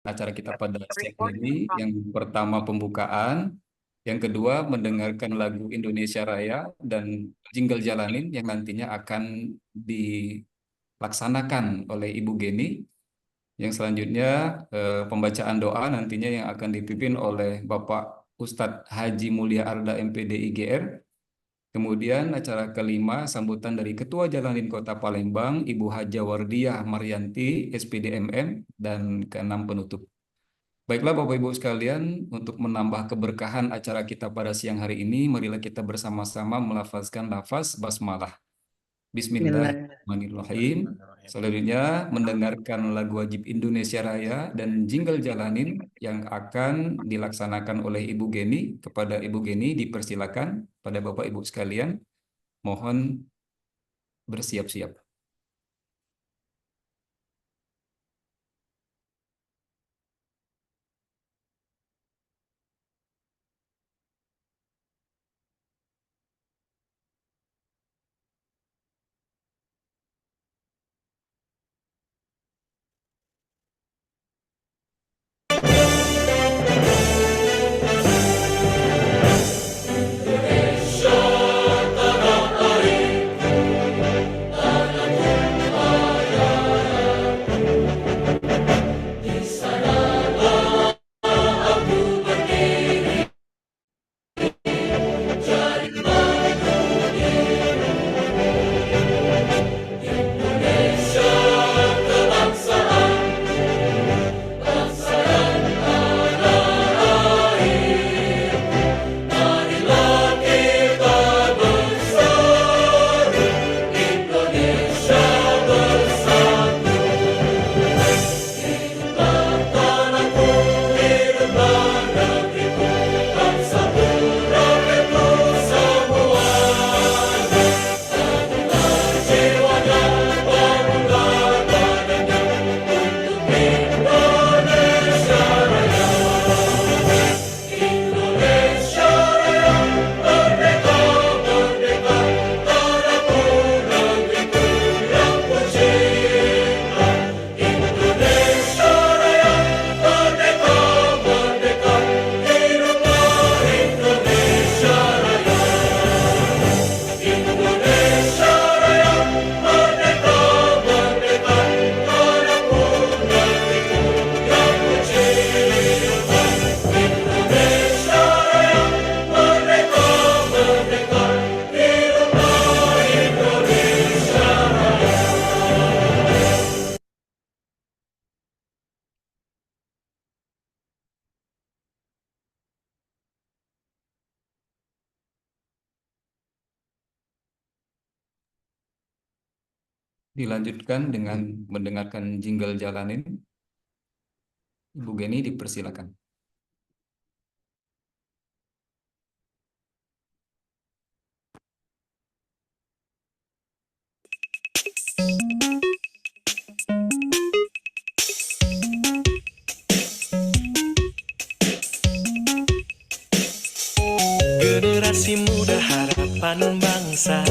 acara kita pada siang hari ini. Yang pertama pembukaan, yang kedua mendengarkan lagu Indonesia Raya dan Jingle Jalanin yang nantinya akan dilaksanakan oleh Ibu Geni. Yang selanjutnya pembacaan doa nantinya yang akan dipimpin oleh Bapak Ustadz Haji Mulia Arda MPD IGR. Kemudian acara kelima sambutan dari Ketua Jalanin Kota Palembang Ibu Haja Wardiah Maryanti SPD MM, dan keenam penutup. Baiklah Bapak Ibu sekalian, untuk menambah keberkahan acara kita pada siang hari ini, marilah kita bersama-sama melafazkan lafaz basmalah. Bismillahirrahmanirrahim. Bismillahirrahmanirrahim. Selanjutnya mendengarkan lagu wajib Indonesia Raya dan Jingle Jalanin yang akan dilaksanakan oleh Ibu Geni. Kepada Ibu Geni dipersilakan. Pada Bapak Ibu sekalian, mohon bersiap-siap. Dilanjutkan dengan mendengarkan Jingle Jalanin. Ibu Geni dipersilakan. Generasi muda harapan bangsa,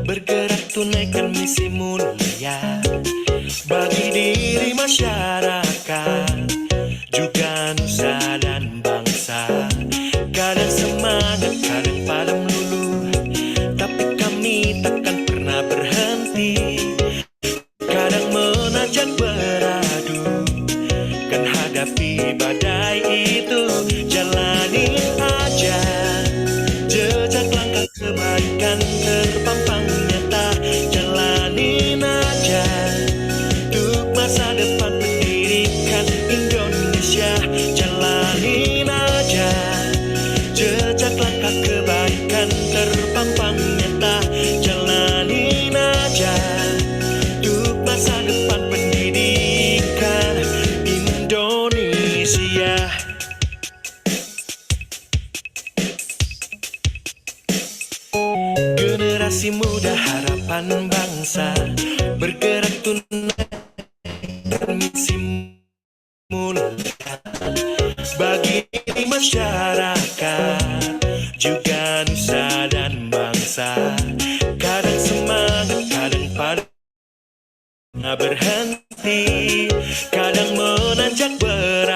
bergerak tunaikan misi mulia bagi diri masyarakat, juga nusa dan bangsa. Kadang semangat, kadang padam luluh, tapi kami takkan pernah berhenti. Kadang menanjak beradu, kan hadapi badai itu. Jalani aja jejak langkah kebaikan terpampang nyata. Jalanin aja untuk masa depan pendidikan Indonesia. Jalanin aja jejak langkah kebaikan terpampang nyata. Jalanin aja untuk masa depan pendidikan Indonesia. Generasi muda harapan bangsa, bergerak tunaikan misi mulia bagi masyarakat, juga nusa dan bangsa. Kadang semangat, kadang padam berhenti, kadang menanjak berat.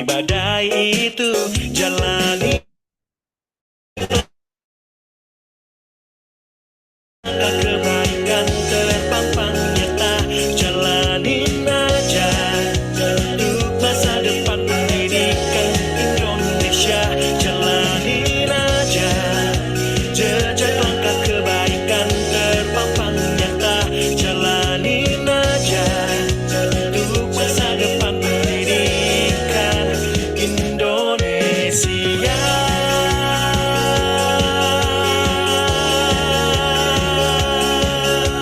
badai itu. Jalani kebaikan terpampang nyata. Jalanin aja untuk masa depan pendidikan Indonesia. Jalanin aja jejak langkah kebaikan terpampang nyata. Jalanin aja untuk masa depan pendidikan Indonesia. Jalanin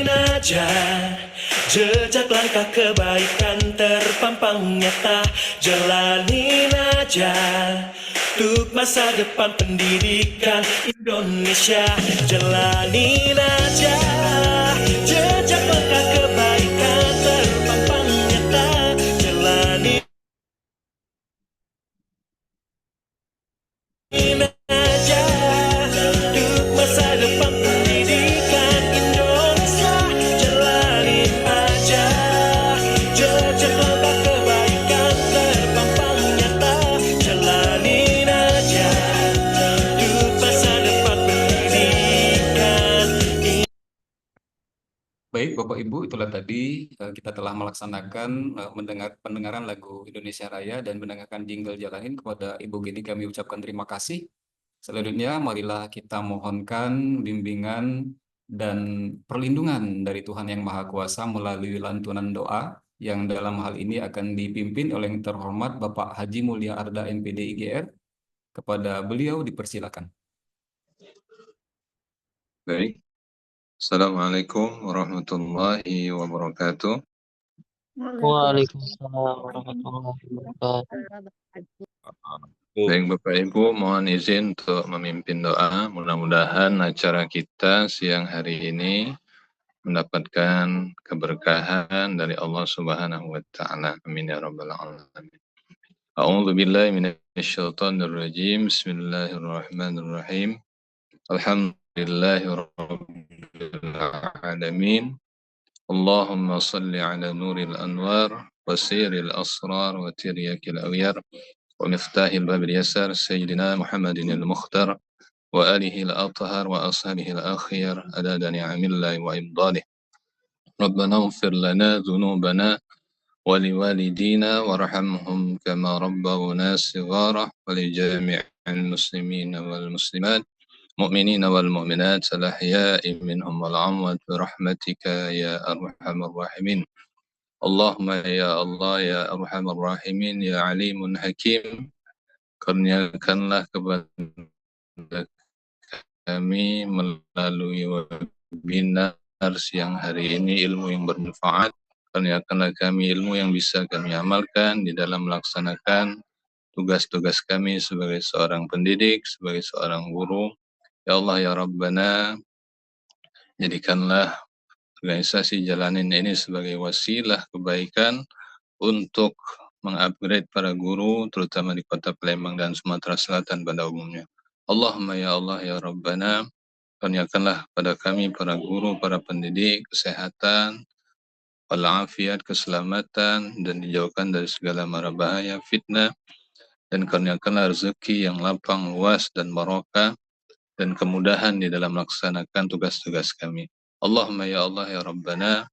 aja jejak langkah kebaikan terpampang nyata. Jalanin aja untuk masa depan pendidikan Indonesia. Jalanin aja jejak langkah kebaikan terpampang nyata. Jalanin aja untuk masa depan pendidikan Indonesia. Jalanin aja jejak langkah kebaikan terpampang nyata. Jalanin aja untuk masa depan pendidikan. Baik, Bapak Ibu, itulah tadi kita telah melaksanakan pendengaran lagu Indonesia Raya dan mendengarkan jingle Jalanin. Kepada Ibu Geni kami ucapkan terima kasih. Selanjutnya, marilah kita mohonkan bimbingan dan perlindungan dari Tuhan Yang Maha Kuasa melalui lantunan doa yang dalam hal ini akan dipimpin oleh yang terhormat Bapak Haji Mulia Arda MPD IGR. Kepada beliau dipersilakan. Baik. Assalamualaikum warahmatullahi wabarakatuh. Waalaikumsalam warahmatullahi wabarakatuh. Baik Bapak Ibu, mohon izin untuk memimpin doa. Mudah-mudahan acara kita siang hari ini mendapatkan keberkahan dari Allah Subhanahu wa taala. Amin ya rabbal alamin. A'udzu billahi minasyaitonir rajim. Bismillahirrahmanirrahim. Alhamdulillahi rabbil alamin. اللهم صل على نور الأنوار وسير الأسرار وترياك الأغيار ومفتاح الباب اليسار سيدنا محمد المختار وآله الأطهر وأصحابه الأخيار عدد نعم الله وإفضاله. ربنا اغفر لنا ذنوبنا ولوالدينا وارحمهم كما ربونا صغارا ولجميع المسلمين والمسلمات مؤمنين والمؤمنات الأحياء منهم والأموات برحمتك يا أرحم الراحمين. اللهم ya Allah ya Arhamar Rahimin ya Alimun Hakim, kurniakanlah kepada kami melalui webinar siang hari ini ilmu yang bermanfaat. Kurniakanlah kami ilmu yang bisa kami amalkan di dalam melaksanakan tugas-tugas kami sebagai seorang pendidik, sebagai seorang guru. Ya Allah ya Rabbana, jadikanlah organisasi Jalanin ini sebagai wasilah kebaikan untuk mengupgrade para guru, terutama di kota Palembang dan Sumatera Selatan pada umumnya. Allahumma ya Allah ya Rabbana, kurniakanlah pada kami para guru, para pendidik, kesehatan, walafiat, keselamatan, dan dijauhkan dari segala mara bahaya, fitnah, dan kurniakanlah rezeki yang lapang, luas, dan barokah, dan kemudahan di dalam melaksanakan tugas-tugas kami. Allahumma ya Allah ya Rabbana,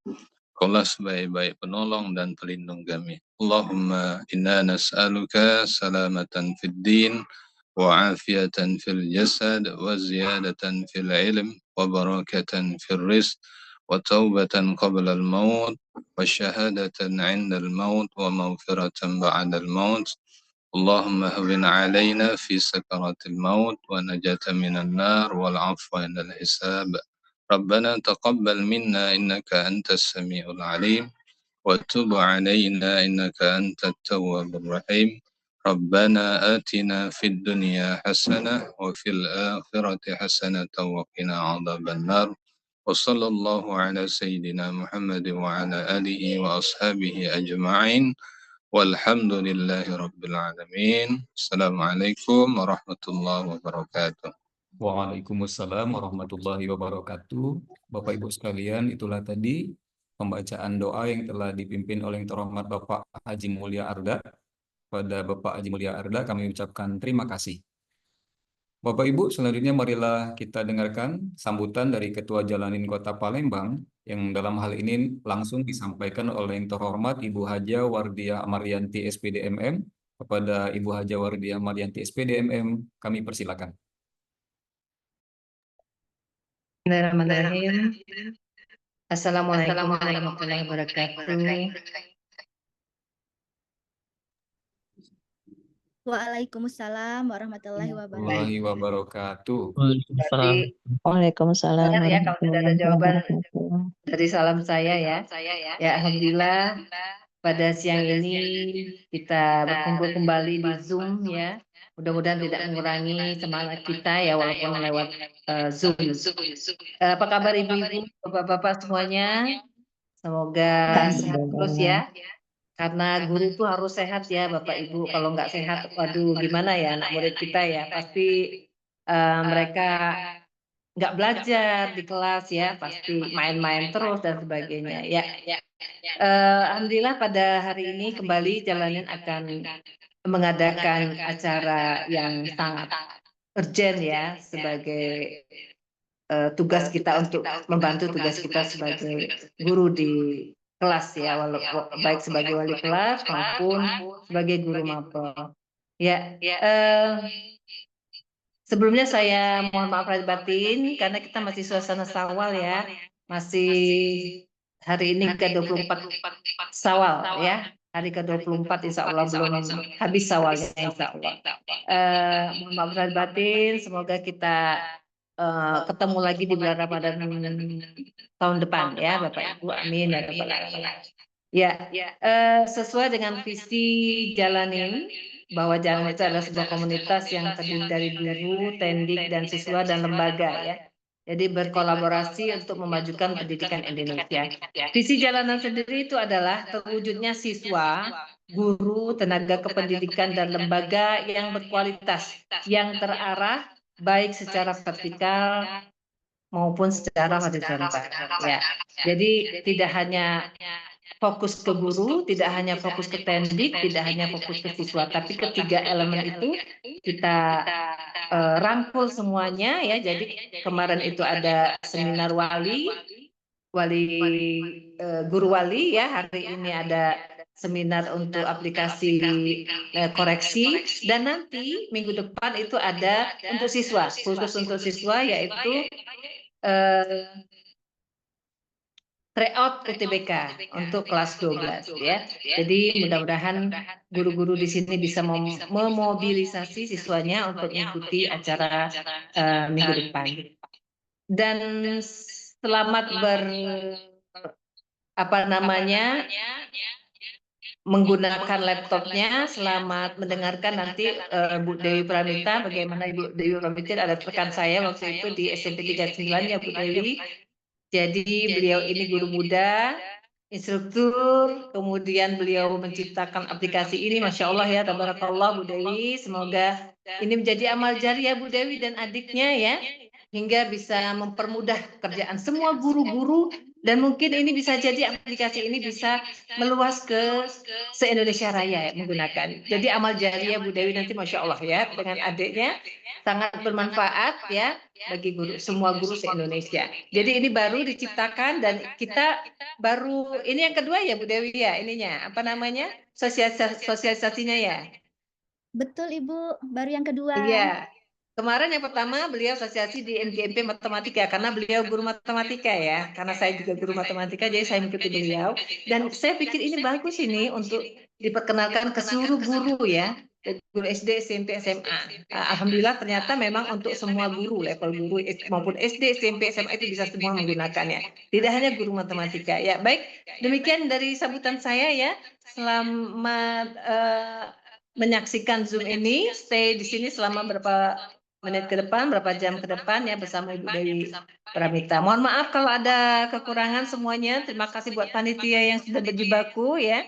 Kaulah sebaik-baik penolong dan pelindung kami. Allahumma inna nas'aluka salamatan fid din wa afiatan fil jasad wa ziyadatan fil ilm wa barakatan fil rizq wa taubatan qabla al maut wa syahadatan 'inda al maut wa maghfiratan ba'da al maut. Allahumma hawwin 'alaina fi sakaratil maut wa najatan minan nar wal 'afwa 'indal hisab. ربنا تقبل منا إنك أنت السميع العليم وتب علينا إنك أنت التواب الرحيم. ربنا آتنا في الدنيا حسنة وفي الآخرة حسنة وقنا عذاب النار. وصلى الله على سيدنا محمد وعلى آله وأصحابه أجمعين والحمد لله رب العالمين. السلام عليكم ورحمة الله وبركاته. Waalaikumsalam warahmatullahi wabarakatuh. Bapak Ibu sekalian, itulah tadi pembacaan doa yang telah dipimpin oleh yang terhormat Bapak Haji Mulia Arda. Pada Bapak Haji Mulia Arda kami ucapkan terima kasih. Bapak Ibu, selanjutnya marilah kita dengarkan sambutan dari Ketua Jalanin Kota Palembang yang dalam hal ini langsung disampaikan oleh yang terhormat Ibu Haja Wardia Maryanti SPD MM. Kepada Ibu Haja Wardia Maryanti SPD MM, kami persilakan. Bismillahirrahmanirrahim. Assalamualaikum warahmatullahi wabarakatuh. Waalaikumsalam warahmatullahi wabarakatuh. Warahmatullahi wabarakatuh. Waalaikumsalam. Waalaikumsalam Benar ya kalau tidak ada jawaban wabarakatuh. dari salam saya ya. Ya alhamdulillah pada siang ini kita berkumpul kembali di Zoom ya. Mudah-mudahan tidak mengurangi semangat kita ya walaupun lewat Zoom. Apa kabar ibu-ibu, bapak-bapak semuanya? Semoga sehat terus ya. Karena guru itu harus sehat ya Bapak Ibu. Kalau nggak sehat, waduh gimana ya anak murid kita ya. Pasti mereka nggak belajar di kelas ya. Pasti main-main terus dan sebagainya. Ya. Alhamdulillah pada hari ini kembali Jalanin akan mengadakan acara yang sangat urgent ya. Sebagai tugas kita untuk membantu tugas kita sebagai guru di kelas ya, baik sebagai wali kelas maupun sebagai guru mapel. Ya, sebelumnya saya mohon maaf lahir batin karena kita masih suasana Syawal ya, masih hari ini ke-24 Syawal ya, hari ke-24 insya Allah belum habis Syawalnya insya Allah. Mohon maaf lahir batin, semoga kita ketemu lagi di bulan Ramadan tahun depan ya Bapak Ibu, amin ya rabbal alamin. Ya, sesuai dengan visi Jalanin bahwa Jalanin itu adalah sebuah komunitas yang terdiri dari guru, tendik dan siswa dan lembaga ya. Jadi berkolaborasi untuk memajukan pendidikan Indonesia. Visi Jalanan sendiri itu adalah terwujudnya siswa, guru, tenaga kependidikan dan lembaga yang berkualitas, yang terarah baik secara vertikal maupun secara horizontal ya. Jadi tidak hanya fokus ke guru, tidak hanya fokus ke tendik, tidak hanya fokus ke siswa, tapi ketiga elemen itu kita rangkul semuanya ya. Jadi kemarin itu ada seminar guru wali ya, hari ini ada seminar untuk aplikasi koreksi, dan nanti minggu depan itu ada untuk siswa, khusus untuk siswa yaitu tryout UTBK untuk kelas 12 ya. Jadi mudah-mudahan guru-guru di sini bisa memobilisasi siswanya untuk mengikuti acara minggu depan. Dan selamat menggunakan laptopnya, selamat mendengarkan nanti Bu Dewi Pramita, bagaimana Ibu Dewi Pramita ada rekan saya waktu itu di SMP 39 ya Bu Dewi. Jadi beliau ini guru muda, instruktur, kemudian beliau menciptakan aplikasi ini, Masya Allah ya, tabarakallah Bu Dewi. Semoga ini menjadi amal jariah Bu Dewi dan adiknya ya, hingga bisa mempermudah pekerjaan semua guru-guru. Dan mungkin ini bisa jadi aplikasi ini bisa meluas ke se-Indonesia Raya ya, menggunakan. Jadi amal jariah Bu Dewi nanti Masya Allah ya, dengan adiknya sangat bermanfaat ya bagi semua guru se-Indonesia. Jadi ini baru diciptakan dan kita baru, ini yang kedua ya Bu Dewi ya, ininya apa namanya, sosialisasinya ya. Betul Ibu, baru yang kedua. Iya. Kemarin yang pertama beliau asosiasi di NGMP Matematika karena beliau guru matematika ya, karena saya juga guru matematika jadi saya mengikuti beliau, dan saya pikir ini bagus ini untuk diperkenalkan ke seluruh guru ya, guru SD, SMP, SMA. Alhamdulillah ternyata memang untuk semua guru, level guru maupun SD, SMP, SMA itu bisa semua menggunakannya, tidak hanya guru matematika ya. Baik, demikian dari sambutan saya ya. Selamat menyaksikan Zoom ini, stay di sini selama berapa menit ke depan, berapa jam ke depan ya bersama Ibu Dewi Pramita. Mohon maaf kalau ada kekurangan semuanya. Terima kasih buat panitia yang sudah berjibaku ya.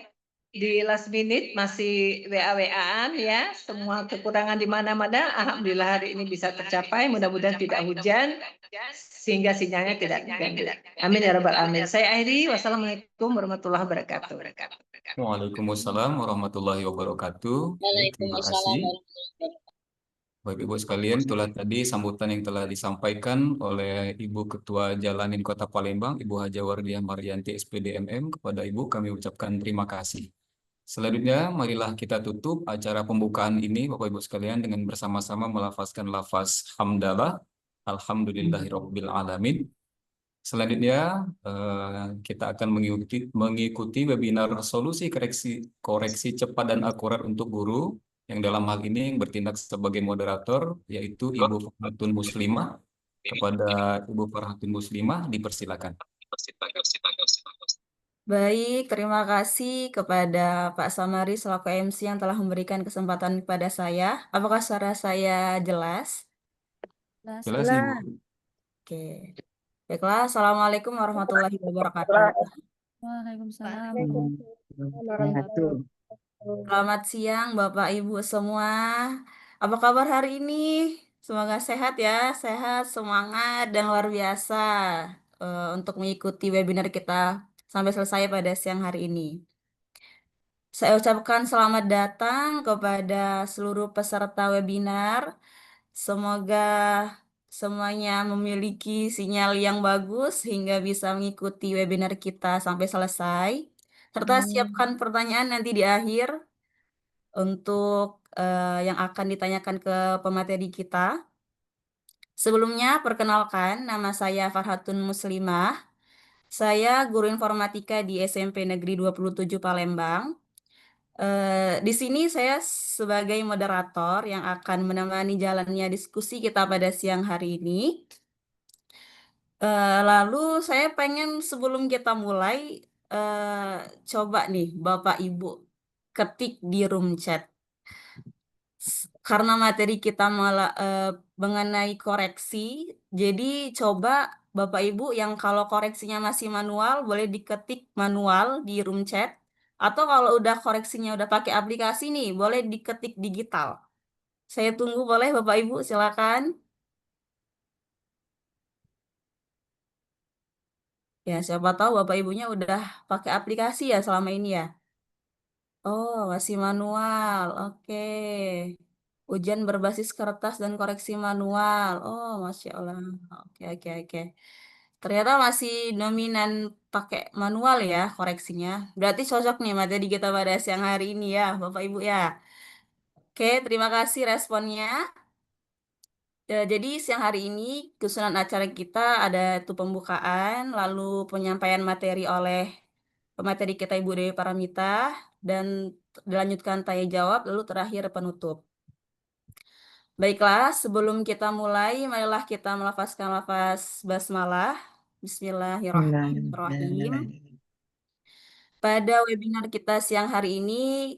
di last minute masih WA-WA-an ya, semua kekurangan di mana-mana. Alhamdulillah hari ini bisa tercapai. Mudah-mudahan tidak hujan sehingga sinyalnya tidak terganggu. Amin ya rabbal alamin. Saya akhiri. Wassalamualaikum warahmatullahi wabarakatuh. Waalaikumsalam warahmatullahi wabarakatuh. Baik, terima Waalaikumsalam kasih. warahmatullahi wabarakatuh. Bapak Ibu sekalian, itulah tadi sambutan yang telah disampaikan oleh Ibu Ketua Jalanin Kota Palembang, Ibu Haja Wardiah Maryanti SPD MM. Kepada Ibu kami ucapkan terima kasih. Selanjutnya, marilah kita tutup acara pembukaan ini, Bapak Ibu sekalian, dengan bersama-sama melafazkan lafaz hamdalah, alhamdulillahirabbil alamin. Selanjutnya, kita akan mengikuti webinar solusi koreksi cepat dan akurat untuk guru, yang dalam hal ini bertindak sebagai moderator, yaitu Ibu Farhatun Muslimah. Kepada Ibu Farhatun Muslimah, dipersilakan. Baik, terima kasih kepada Pak Samari selaku MC yang telah memberikan kesempatan kepada saya. Apakah suara saya jelas? Jelas, Ibu. Oke. Baiklah, Assalamualaikum warahmatullahi wabarakatuh. Waalaikumsalam. Selamat siang Bapak Ibu semua. Apa kabar hari ini? Semoga sehat ya, sehat, semangat, dan luar biasa untuk mengikuti webinar kita sampai selesai pada siang hari ini. Saya ucapkan selamat datang kepada seluruh peserta webinar. Semoga semuanya memiliki sinyal yang bagus hingga bisa mengikuti webinar kita sampai selesai. Serta siapkan pertanyaan nanti di akhir untuk yang akan ditanyakan ke pemateri kita. Sebelumnya, perkenalkan, nama saya Farhatun Muslimah. Saya guru informatika di SMP Negeri 27 Palembang. Di sini saya sebagai moderator yang akan menemani jalannya diskusi kita pada siang hari ini. Lalu saya pengen sebelum kita mulai, coba nih Bapak Ibu ketik di room chat. Karena materi kita malah mengenai koreksi, jadi coba Bapak Ibu yang kalau koreksinya masih manual, boleh diketik manual di room chat. Atau kalau udah koreksinya udah pakai aplikasi nih, boleh diketik digital. Saya tunggu, boleh Bapak Ibu, silakan. Ya, siapa tahu Bapak Ibunya udah pakai aplikasi ya selama ini ya. Oh, masih manual. Oke. Ujian berbasis kertas dan koreksi manual. Oh, Masya Allah. Oke, oke, oke. Ternyata masih dominan pakai manual ya koreksinya. Berarti cocok nih materi kita pada siang hari ini ya, Bapak Ibu ya. Oke, terima kasih responnya. Jadi siang hari ini susunan acara kita ada itu pembukaan, lalu penyampaian materi oleh pemateri kita Ibu Dewi Paramita, dan dilanjutkan tanya jawab, lalu terakhir penutup. Baiklah, sebelum kita mulai, marilah kita melafazkan lafaz basmalah. Bismillahirrahmanirrahim. Pada webinar kita siang hari ini,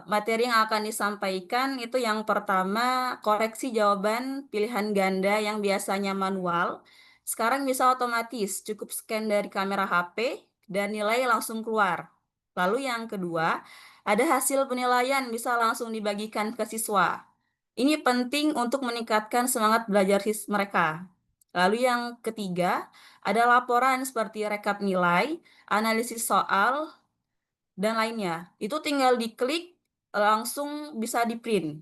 materi yang akan disampaikan itu yang pertama, koreksi jawaban pilihan ganda yang biasanya manual. Sekarang bisa otomatis, cukup scan dari kamera HP dan nilai langsung keluar. Lalu yang kedua, ada hasil penilaian bisa langsung dibagikan ke siswa. Ini penting untuk meningkatkan semangat belajar mereka. Lalu yang ketiga, ada laporan seperti rekap nilai, analisis soal, dan lainnya. Itu tinggal diklik, langsung bisa di-print.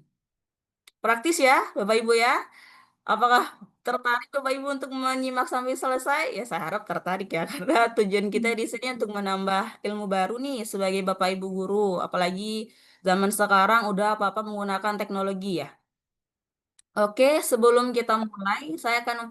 Praktis ya, Bapak Ibu ya. Apakah tertarik Bapak Ibu untuk menyimak sampai selesai? Ya, saya harap tertarik ya, karena tujuan kita di sini untuk menambah ilmu baru nih sebagai Bapak Ibu guru. Apalagi zaman sekarang udah apa-apa menggunakan teknologi ya. Oke, sebelum kita mulai, saya akan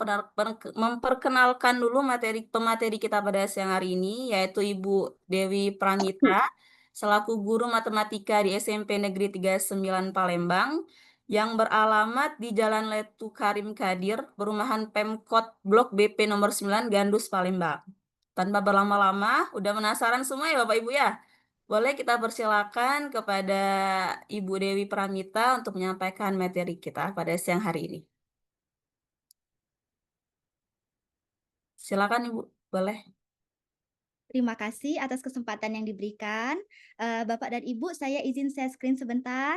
memperkenalkan dulu pemateri kita pada siang hari ini, yaitu Ibu Dewi Pramita, selaku guru matematika di SMP Negeri 39 Palembang, yang beralamat di Jalan Letu Karim Kadir, Perumahan Pemkot Blok BP nomor 9, Gandus, Palembang. Tanpa berlama-lama, udah penasaran semua ya Bapak Ibu ya? Boleh kita persilakan kepada Ibu Dewi Pramita untuk menyampaikan materi kita pada siang hari ini. Silakan Ibu, boleh. Terima kasih atas kesempatan yang diberikan. Bapak dan Ibu, saya izin share screen sebentar.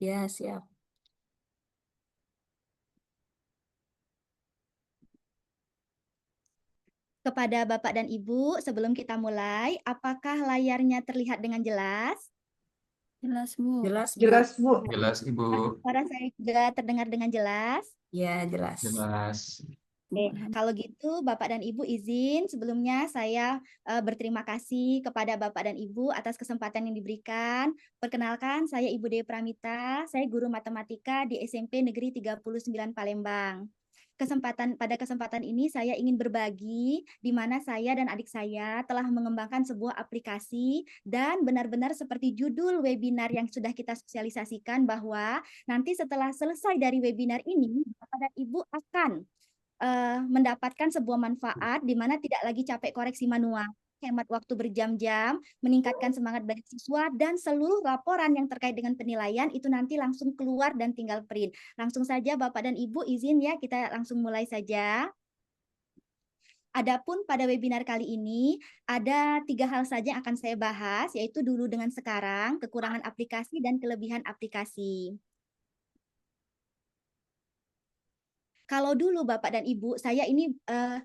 Ya, siap. Kepada Bapak dan Ibu, sebelum kita mulai, apakah layarnya terlihat dengan jelas? Jelas, Bu. Jelas, Bu. Jelas, Bu. Jelas, Ibu. Suara saya juga terdengar dengan jelas? Ya, jelas. Jelas. Oke, kalau gitu Bapak dan Ibu izin sebelumnya saya berterima kasih kepada Bapak dan Ibu atas kesempatan yang diberikan. Perkenalkan, saya Ibu Dewi Pramita, saya guru matematika di SMP Negeri 39 Palembang. Pada kesempatan ini saya ingin berbagi di mana saya dan adik saya telah mengembangkan sebuah aplikasi dan benar-benar seperti judul webinar yang sudah kita sosialisasikan bahwa nanti setelah selesai dari webinar ini Bapak dan Ibu akan mendapatkan sebuah manfaat di mana tidak lagi capek koreksi manual, hemat waktu berjam-jam, meningkatkan semangat bagi siswa, dan seluruh laporan yang terkait dengan penilaian itu nanti langsung keluar dan tinggal print. Langsung saja Bapak dan Ibu izin ya, kita langsung mulai saja. Adapun pada webinar kali ini, ada 3 hal saja yang akan saya bahas, yaitu dulu dengan sekarang, kekurangan aplikasi, dan kelebihan aplikasi. Kalau dulu Bapak dan Ibu, saya ini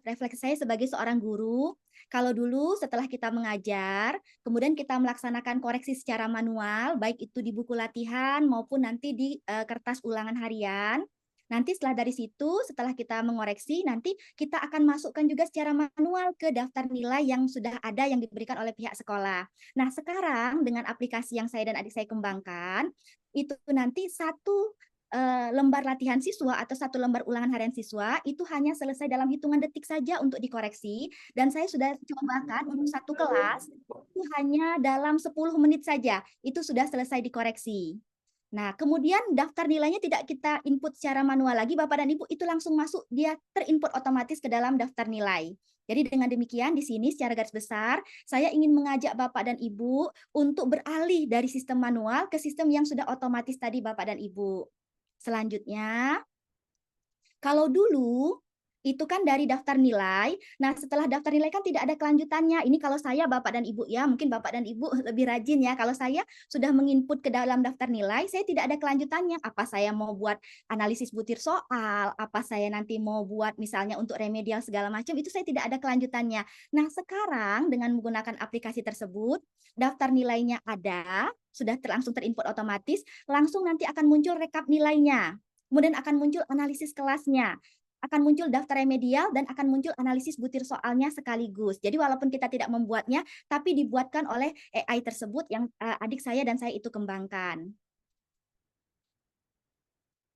refleks saya sebagai seorang guru. Kalau dulu setelah kita mengajar, kemudian kita melaksanakan koreksi secara manual, baik itu di buku latihan maupun nanti di kertas ulangan harian. Nanti setelah dari situ, setelah kita mengoreksi, nanti kita akan masukkan juga secara manual ke daftar nilai yang sudah ada yang diberikan oleh pihak sekolah. Nah, sekarang dengan aplikasi yang saya dan adik saya kembangkan, itu nanti satu lembar latihan siswa atau satu lembar ulangan harian siswa itu hanya selesai dalam hitungan detik saja untuk dikoreksi, dan saya sudah cobakan untuk satu kelas itu hanya dalam 10 menit saja itu sudah selesai dikoreksi. Nah, kemudian daftar nilainya tidak kita input secara manual lagi Bapak dan Ibu, itu langsung masuk, dia terinput otomatis ke dalam daftar nilai. Jadi dengan demikian di sini secara garis besar saya ingin mengajak Bapak dan Ibu untuk beralih dari sistem manual ke sistem yang sudah otomatis tadi Bapak dan Ibu. Selanjutnya, kalau dulu itu kan dari daftar nilai. Nah, setelah daftar nilai kan tidak ada kelanjutannya. Ini kalau saya Bapak dan Ibu ya, mungkin Bapak dan Ibu lebih rajin ya. Kalau saya sudah menginput ke dalam daftar nilai, saya tidak ada kelanjutannya. Apa saya mau buat analisis butir soal, apa saya nanti mau buat misalnya untuk remedial segala macam, itu saya tidak ada kelanjutannya. Nah, sekarang dengan menggunakan aplikasi tersebut, daftar nilainya ada, sudah langsung terinput otomatis, langsung nanti akan muncul rekap nilainya. Kemudian akan muncul analisis kelasnya, akan muncul daftar remedial, dan akan muncul analisis butir soalnya sekaligus. Jadi walaupun kita tidak membuatnya, tapi dibuatkan oleh AI tersebut yang adik saya dan saya itu kembangkan.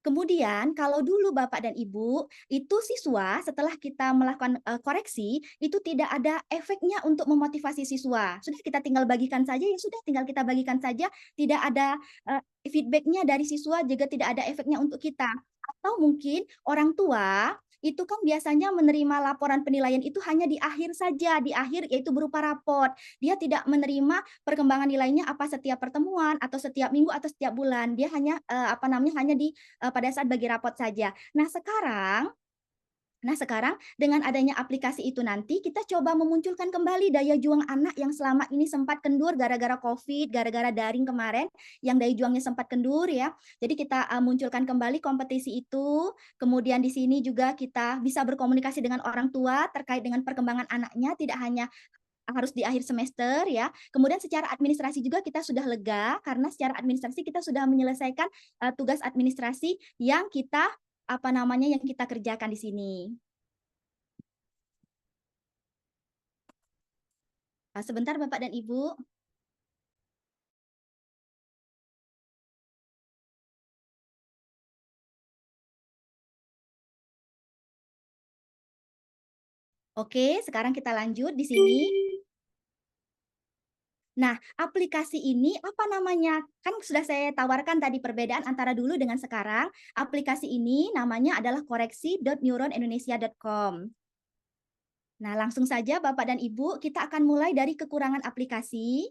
Kemudian kalau dulu Bapak dan Ibu, itu siswa setelah kita melakukan koreksi, itu tidak ada efeknya untuk memotivasi siswa. Sudah kita tinggal bagikan saja, ya sudah tinggal kita bagikan saja, tidak ada feedbacknya dari siswa, juga tidak ada efeknya untuk kita. Atau mungkin orang tua itu kan biasanya menerima laporan penilaian itu hanya di akhir saja, di akhir yaitu berupa raport. Dia tidak menerima perkembangan nilainya apa setiap pertemuan atau setiap minggu atau setiap bulan. Dia hanya hanya di pada saat bagi raport saja. Nah, sekarang dengan adanya aplikasi itu nanti kita coba memunculkan kembali daya juang anak yang selama ini sempat kendur gara-gara COVID, gara-gara daring kemarin yang daya juangnya sempat kendur ya. Jadi kita munculkan kembali kompetisi itu. Kemudian di sini juga kita bisa berkomunikasi dengan orang tua terkait dengan perkembangan anaknya, tidak hanya harus di akhir semester ya. Kemudian secara administrasi juga kita sudah lega karena secara administrasi kita sudah menyelesaikan tugas administrasi yang kita yang kita kerjakan di sini. Sebentar Bapak dan Ibu. Oke, sekarang kita lanjut di sini. Nah, aplikasi ini apa namanya? Kan sudah saya tawarkan tadi perbedaan antara dulu dengan sekarang. Aplikasi ini namanya adalah koreksi.neuronindonesia.com. Nah, langsung saja Bapak dan Ibu, kita akan mulai dari kekurangan aplikasi.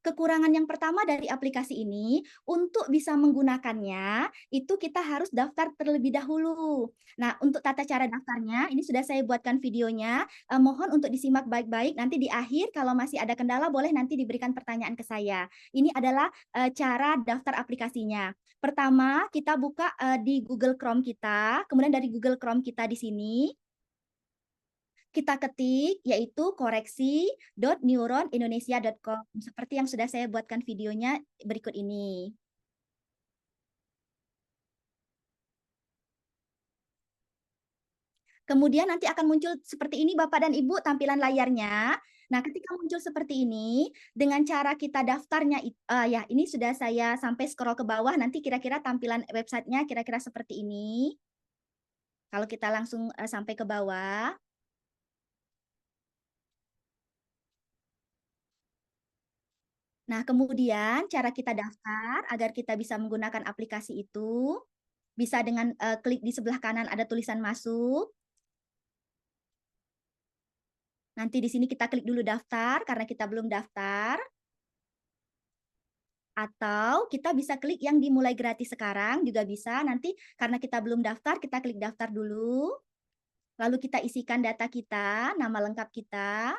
Kekurangan yang pertama dari aplikasi ini, untuk bisa menggunakannya, itu kita harus daftar terlebih dahulu. Nah, untuk tata cara daftarnya, ini sudah saya buatkan videonya. Mohon untuk disimak baik-baik. Nanti di akhir, kalau masih ada kendala, boleh nanti diberikan pertanyaan ke saya. Ini adalah cara daftar aplikasinya. Pertama, kita buka di Google Chrome kita. Kemudian dari Google Chrome kita di sini, kita ketik yaitu koreksi.neuronindonesia.com seperti yang sudah saya buatkan videonya berikut ini. Kemudian nanti akan muncul seperti ini Bapak dan Ibu tampilan layarnya. Nah, ketika muncul seperti ini, dengan cara kita daftarnya, ya ini sudah saya sampai scroll ke bawah, nanti kira-kira tampilan websitenya kira-kira seperti ini. Kalau kita langsung sampai ke bawah. Nah, kemudian cara kita daftar agar kita bisa menggunakan aplikasi itu, bisa dengan klik di sebelah kanan ada tulisan masuk. Nanti di sini kita klik dulu daftar karena kita belum daftar. Atau kita bisa klik yang dimulai gratis sekarang juga bisa. Nanti karena kita belum daftar, kita klik daftar dulu. Lalu kita isikan data kita, nama lengkap kita.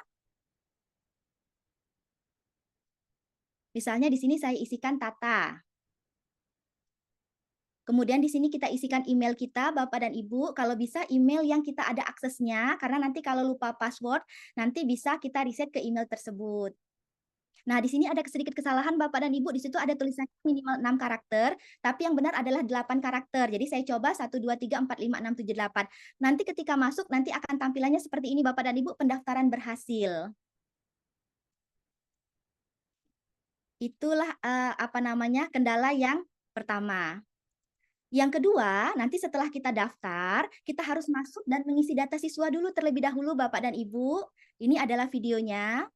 Misalnya di sini saya isikan Tata. Kemudian di sini kita isikan email kita, Bapak dan Ibu. Kalau bisa email yang kita ada aksesnya, karena nanti kalau lupa password, nanti bisa kita reset ke email tersebut. Nah, di sini ada sedikit kesalahan Bapak dan Ibu. Di situ ada tulisan minimal 6 karakter, tapi yang benar adalah 8 karakter. Jadi saya coba 1, 2, 3, 4, 5, 6, 7, 8. Nanti ketika masuk, nanti akan tampilannya seperti ini Bapak dan Ibu, pendaftaran berhasil. Itulah kendala yang pertama. Yang kedua, nanti setelah kita daftar, kita harus masuk dan mengisi data siswa dulu terlebih dahulu Bapak dan Ibu. Ini adalah videonya.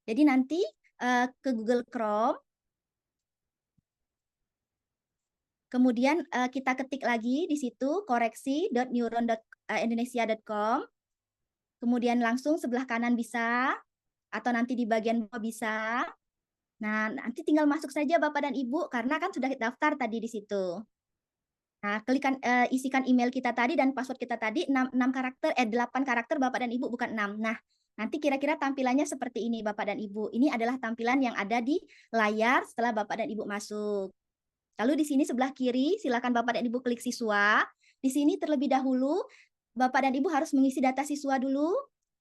Jadi nanti ke Google Chrome, kemudian kita ketik lagi di situ koreksi.neuron.indonesia.com, kemudian langsung sebelah kanan bisa, atau nanti di bagian bawah bisa. Nah, nanti tinggal masuk saja Bapak dan Ibu, karena kan sudah daftar tadi di situ. Nah, isikan email kita tadi dan password kita tadi 8 karakter Bapak dan Ibu, bukan 6. Nah, nanti kira-kira tampilannya seperti ini Bapak dan Ibu. Ini adalah tampilan yang ada di layar setelah Bapak dan Ibu masuk. Lalu di sini sebelah kiri, silakan Bapak dan Ibu klik siswa. Di sini terlebih dahulu, Bapak dan Ibu harus mengisi data siswa dulu.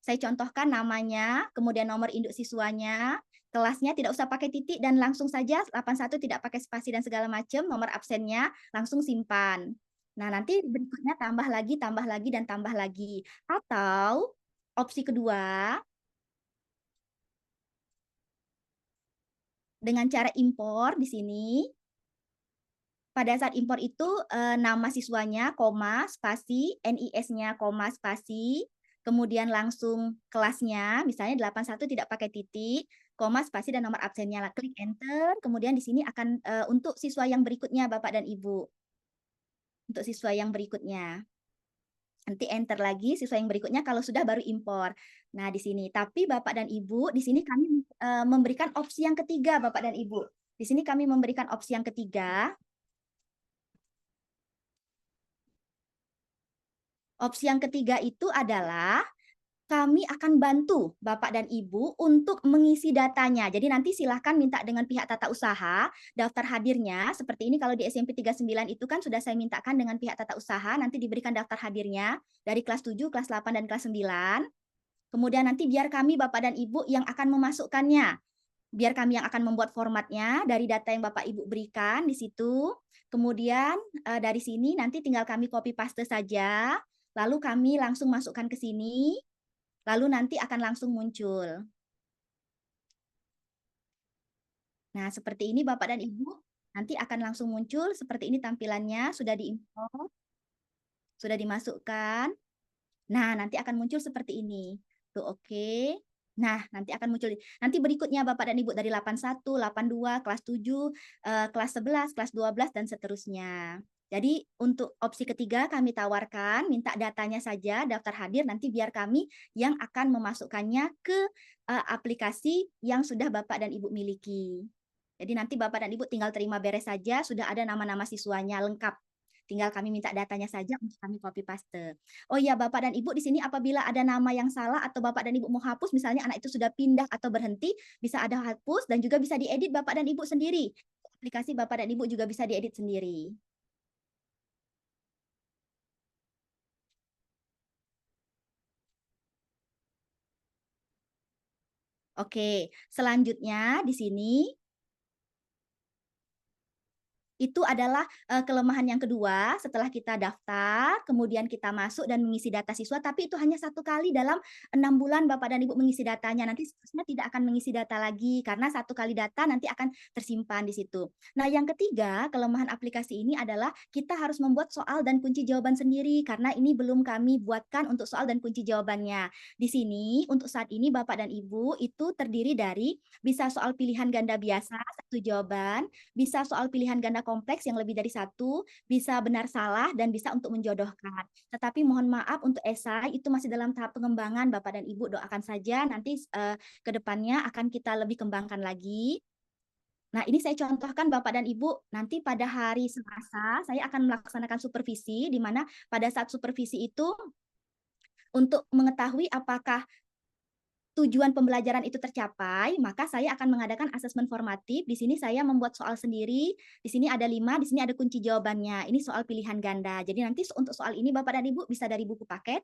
Saya contohkan namanya, kemudian nomor induk siswanya, kelasnya tidak usah pakai titik dan langsung saja 81 tidak pakai spasi dan segala macam, nomor absennya langsung simpan. Nah, nanti berikutnya tambah lagi, dan tambah lagi. Atau opsi kedua, dengan cara impor di sini. Pada saat impor itu nama siswanya, koma, spasi, NIS-nya, koma, spasi, kemudian langsung kelasnya, misalnya 81 tidak pakai titik, koma, spasi, dan nomor absennya. Klik enter, kemudian di sini akan untuk siswa yang berikutnya Bapak dan Ibu. Untuk siswa yang berikutnya. Nanti enter lagi siswa yang berikutnya kalau sudah baru impor. Nah, di sini. Tapi Bapak dan Ibu, di sini kami memberikan opsi yang ketiga Bapak dan Ibu. Di sini kami memberikan opsi yang ketiga. Opsi yang ketiga itu adalah kami akan bantu Bapak dan Ibu untuk mengisi datanya. Jadi nanti silahkan minta dengan pihak tata usaha, daftar hadirnya. Seperti ini kalau di SMP 39 itu kan sudah saya mintakan dengan pihak tata usaha, nanti diberikan daftar hadirnya dari kelas 7, kelas 8, dan kelas 9. Kemudian nanti biar kami Bapak dan Ibu yang akan memasukkannya. Biar kami yang akan membuat formatnya dari data yang Bapak Ibu berikan di situ. Kemudian dari sini nanti tinggal kami copy paste saja. Lalu kami langsung masukkan ke sini, lalu nanti akan langsung muncul. Nah, seperti ini Bapak dan Ibu, nanti akan langsung muncul, seperti ini tampilannya, sudah diimport, sudah dimasukkan. Nah, nanti akan muncul seperti ini. Tuh, oke. Nah, nanti akan muncul. Nanti berikutnya Bapak dan Ibu dari 81, 82, kelas 7, kelas 11, kelas 12, dan seterusnya. Jadi untuk opsi ketiga kami tawarkan minta datanya saja daftar hadir, nanti biar kami yang akan memasukkannya ke aplikasi yang sudah Bapak dan Ibu miliki. Jadi nanti Bapak dan Ibu tinggal terima beres saja, sudah ada nama-nama siswanya lengkap. Tinggal kami minta datanya saja untuk kami copy paste. Oh iya, Bapak dan Ibu di sini apabila ada nama yang salah atau Bapak dan Ibu mau hapus, misalnya anak itu sudah pindah atau berhenti, bisa ada hapus dan juga bisa diedit Bapak dan Ibu sendiri. Aplikasi Bapak dan Ibu juga bisa diedit sendiri. Oke, selanjutnya di sini itu adalah kelemahan yang kedua setelah kita daftar, kemudian kita masuk dan mengisi data siswa, tapi itu hanya 1 kali dalam 6 bulan Bapak dan Ibu mengisi datanya. Nanti seterusnya tidak akan mengisi data lagi, karena 1 kali data nanti akan tersimpan di situ. Nah, yang ketiga, kelemahan aplikasi ini adalah kita harus membuat soal dan kunci jawaban sendiri, karena ini belum kami buatkan untuk soal dan kunci jawabannya. Di sini, untuk saat ini Bapak dan Ibu itu terdiri dari bisa soal pilihan ganda biasa, 1 jawaban, bisa soal pilihan ganda kompleks yang lebih dari 1, bisa benar salah, dan bisa untuk menjodohkan. Tetapi mohon maaf untuk esai itu masih dalam tahap pengembangan Bapak dan Ibu, doakan saja nanti ke depannya akan kita lebih kembangkan lagi. Nah, ini saya contohkan Bapak dan Ibu, nanti pada hari Selasa saya akan melaksanakan supervisi, di mana pada saat supervisi itu untuk mengetahui apakah tujuan pembelajaran itu tercapai, maka saya akan mengadakan asesmen formatif. Di sini saya membuat soal sendiri. Di sini ada 5, di sini ada kunci jawabannya. Ini soal pilihan ganda. Jadi nanti untuk soal ini Bapak dan Ibu bisa dari buku paket,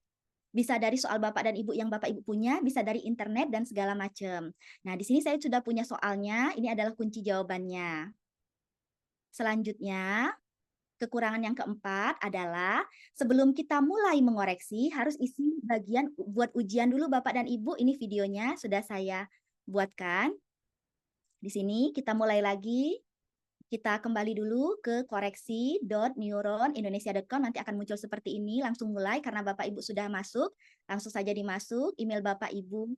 bisa dari soal Bapak dan Ibu yang Bapak Ibu punya, bisa dari internet dan segala macam. Nah, di sini saya sudah punya soalnya. Ini adalah kunci jawabannya. Selanjutnya, kekurangan yang keempat adalah sebelum kita mulai mengoreksi harus isi bagian buat ujian dulu Bapak dan Ibu. Ini videonya sudah saya buatkan. Di sini kita mulai lagi. Kita kembali dulu ke koreksi.neuronindonesia.com. Nanti akan muncul seperti ini. Langsung mulai karena Bapak Ibu sudah masuk. Langsung saja dimasuk email Bapak Ibu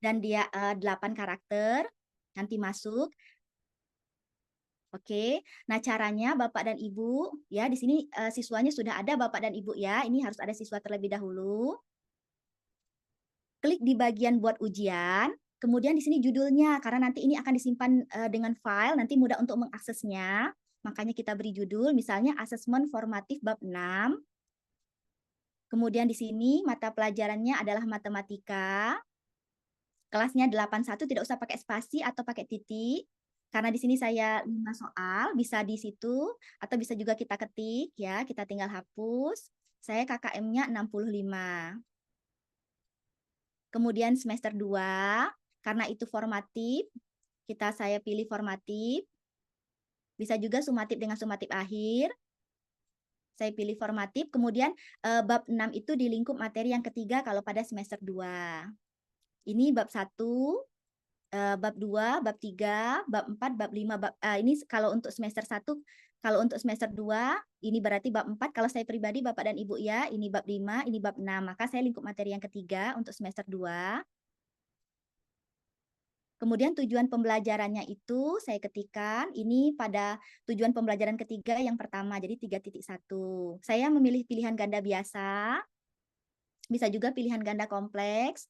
dan dia 8 karakter. Nanti masuk. Oke, nah caranya Bapak dan Ibu ya di sini siswanya sudah ada Bapak dan Ibu ya. Ini harus ada siswa terlebih dahulu. Klik di bagian buat ujian, kemudian di sini judulnya karena nanti ini akan disimpan dengan file, nanti mudah untuk mengaksesnya. Makanya kita beri judul misalnya asesmen formatif bab 6. Kemudian di sini mata pelajarannya adalah matematika. Kelasnya 81, tidak usah pakai spasi atau pakai titik. Karena di sini saya 5 soal, bisa di situ, atau bisa juga kita ketik, ya, kita tinggal hapus. Saya KKM-nya 65. Kemudian semester 2, karena itu formatif, saya pilih formatif. Bisa juga sumatif dengan sumatif akhir. Saya pilih formatif, kemudian bab 6 itu di lingkup materi yang ketiga kalau pada semester 2. Ini bab 1, bab 2, bab 3, bab 4, bab 5, ini kalau untuk semester 1, kalau untuk semester 2, ini berarti bab 4, kalau saya pribadi Bapak dan Ibu ya, ini bab 5, ini bab 6, maka saya lingkup materi yang ketiga untuk semester 2. Kemudian tujuan pembelajarannya itu saya ketikkan, ini pada tujuan pembelajaran ketiga yang pertama, jadi 3.1. Saya memilih pilihan ganda biasa, bisa juga pilihan ganda kompleks.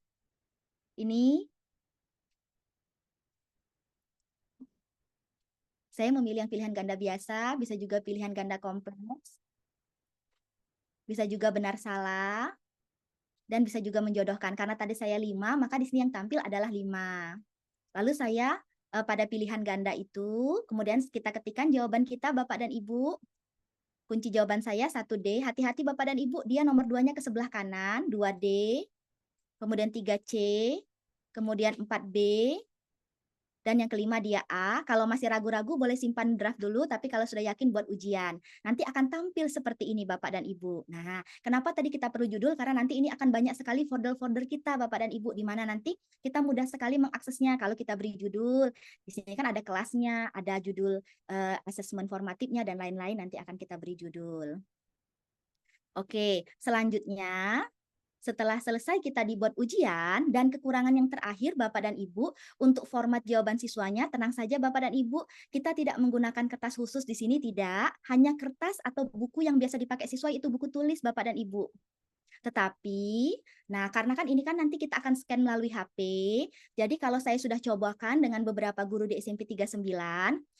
Ini saya memilih yang pilihan ganda biasa, bisa juga pilihan ganda kompleks, bisa juga benar salah, dan bisa juga menjodohkan. Karena tadi saya 5, maka di sini yang tampil adalah 5. Lalu saya pada pilihan ganda itu, kemudian kita ketikkan jawaban kita Bapak dan Ibu. Kunci jawaban saya 1D, hati-hati Bapak dan Ibu, dia nomor 2-nya ke sebelah kanan, 2D, kemudian 3C, kemudian 4B, dan yang kelima dia A. Kalau masih ragu-ragu boleh simpan draft dulu, tapi kalau sudah yakin buat ujian. Nanti akan tampil seperti ini Bapak dan Ibu. Nah, kenapa tadi kita perlu judul? Karena nanti ini akan banyak sekali folder-folder kita Bapak dan Ibu, di mana nanti kita mudah sekali mengaksesnya kalau kita beri judul. Di sini kan ada kelasnya, ada judul asesmen formatifnya, dan lain-lain nanti akan kita beri judul. Oke, selanjutnya setelah selesai kita dibuat ujian dan kekurangan yang terakhir Bapak dan Ibu untuk format jawaban siswanya, tenang saja Bapak dan Ibu, kita tidak menggunakan kertas khusus di sini, tidak, hanya kertas atau buku yang biasa dipakai siswa itu buku tulis Bapak dan Ibu. Tetapi, nah karena kan ini kan nanti kita akan scan melalui HP, jadi kalau saya sudah cobakan dengan beberapa guru di SMP 39,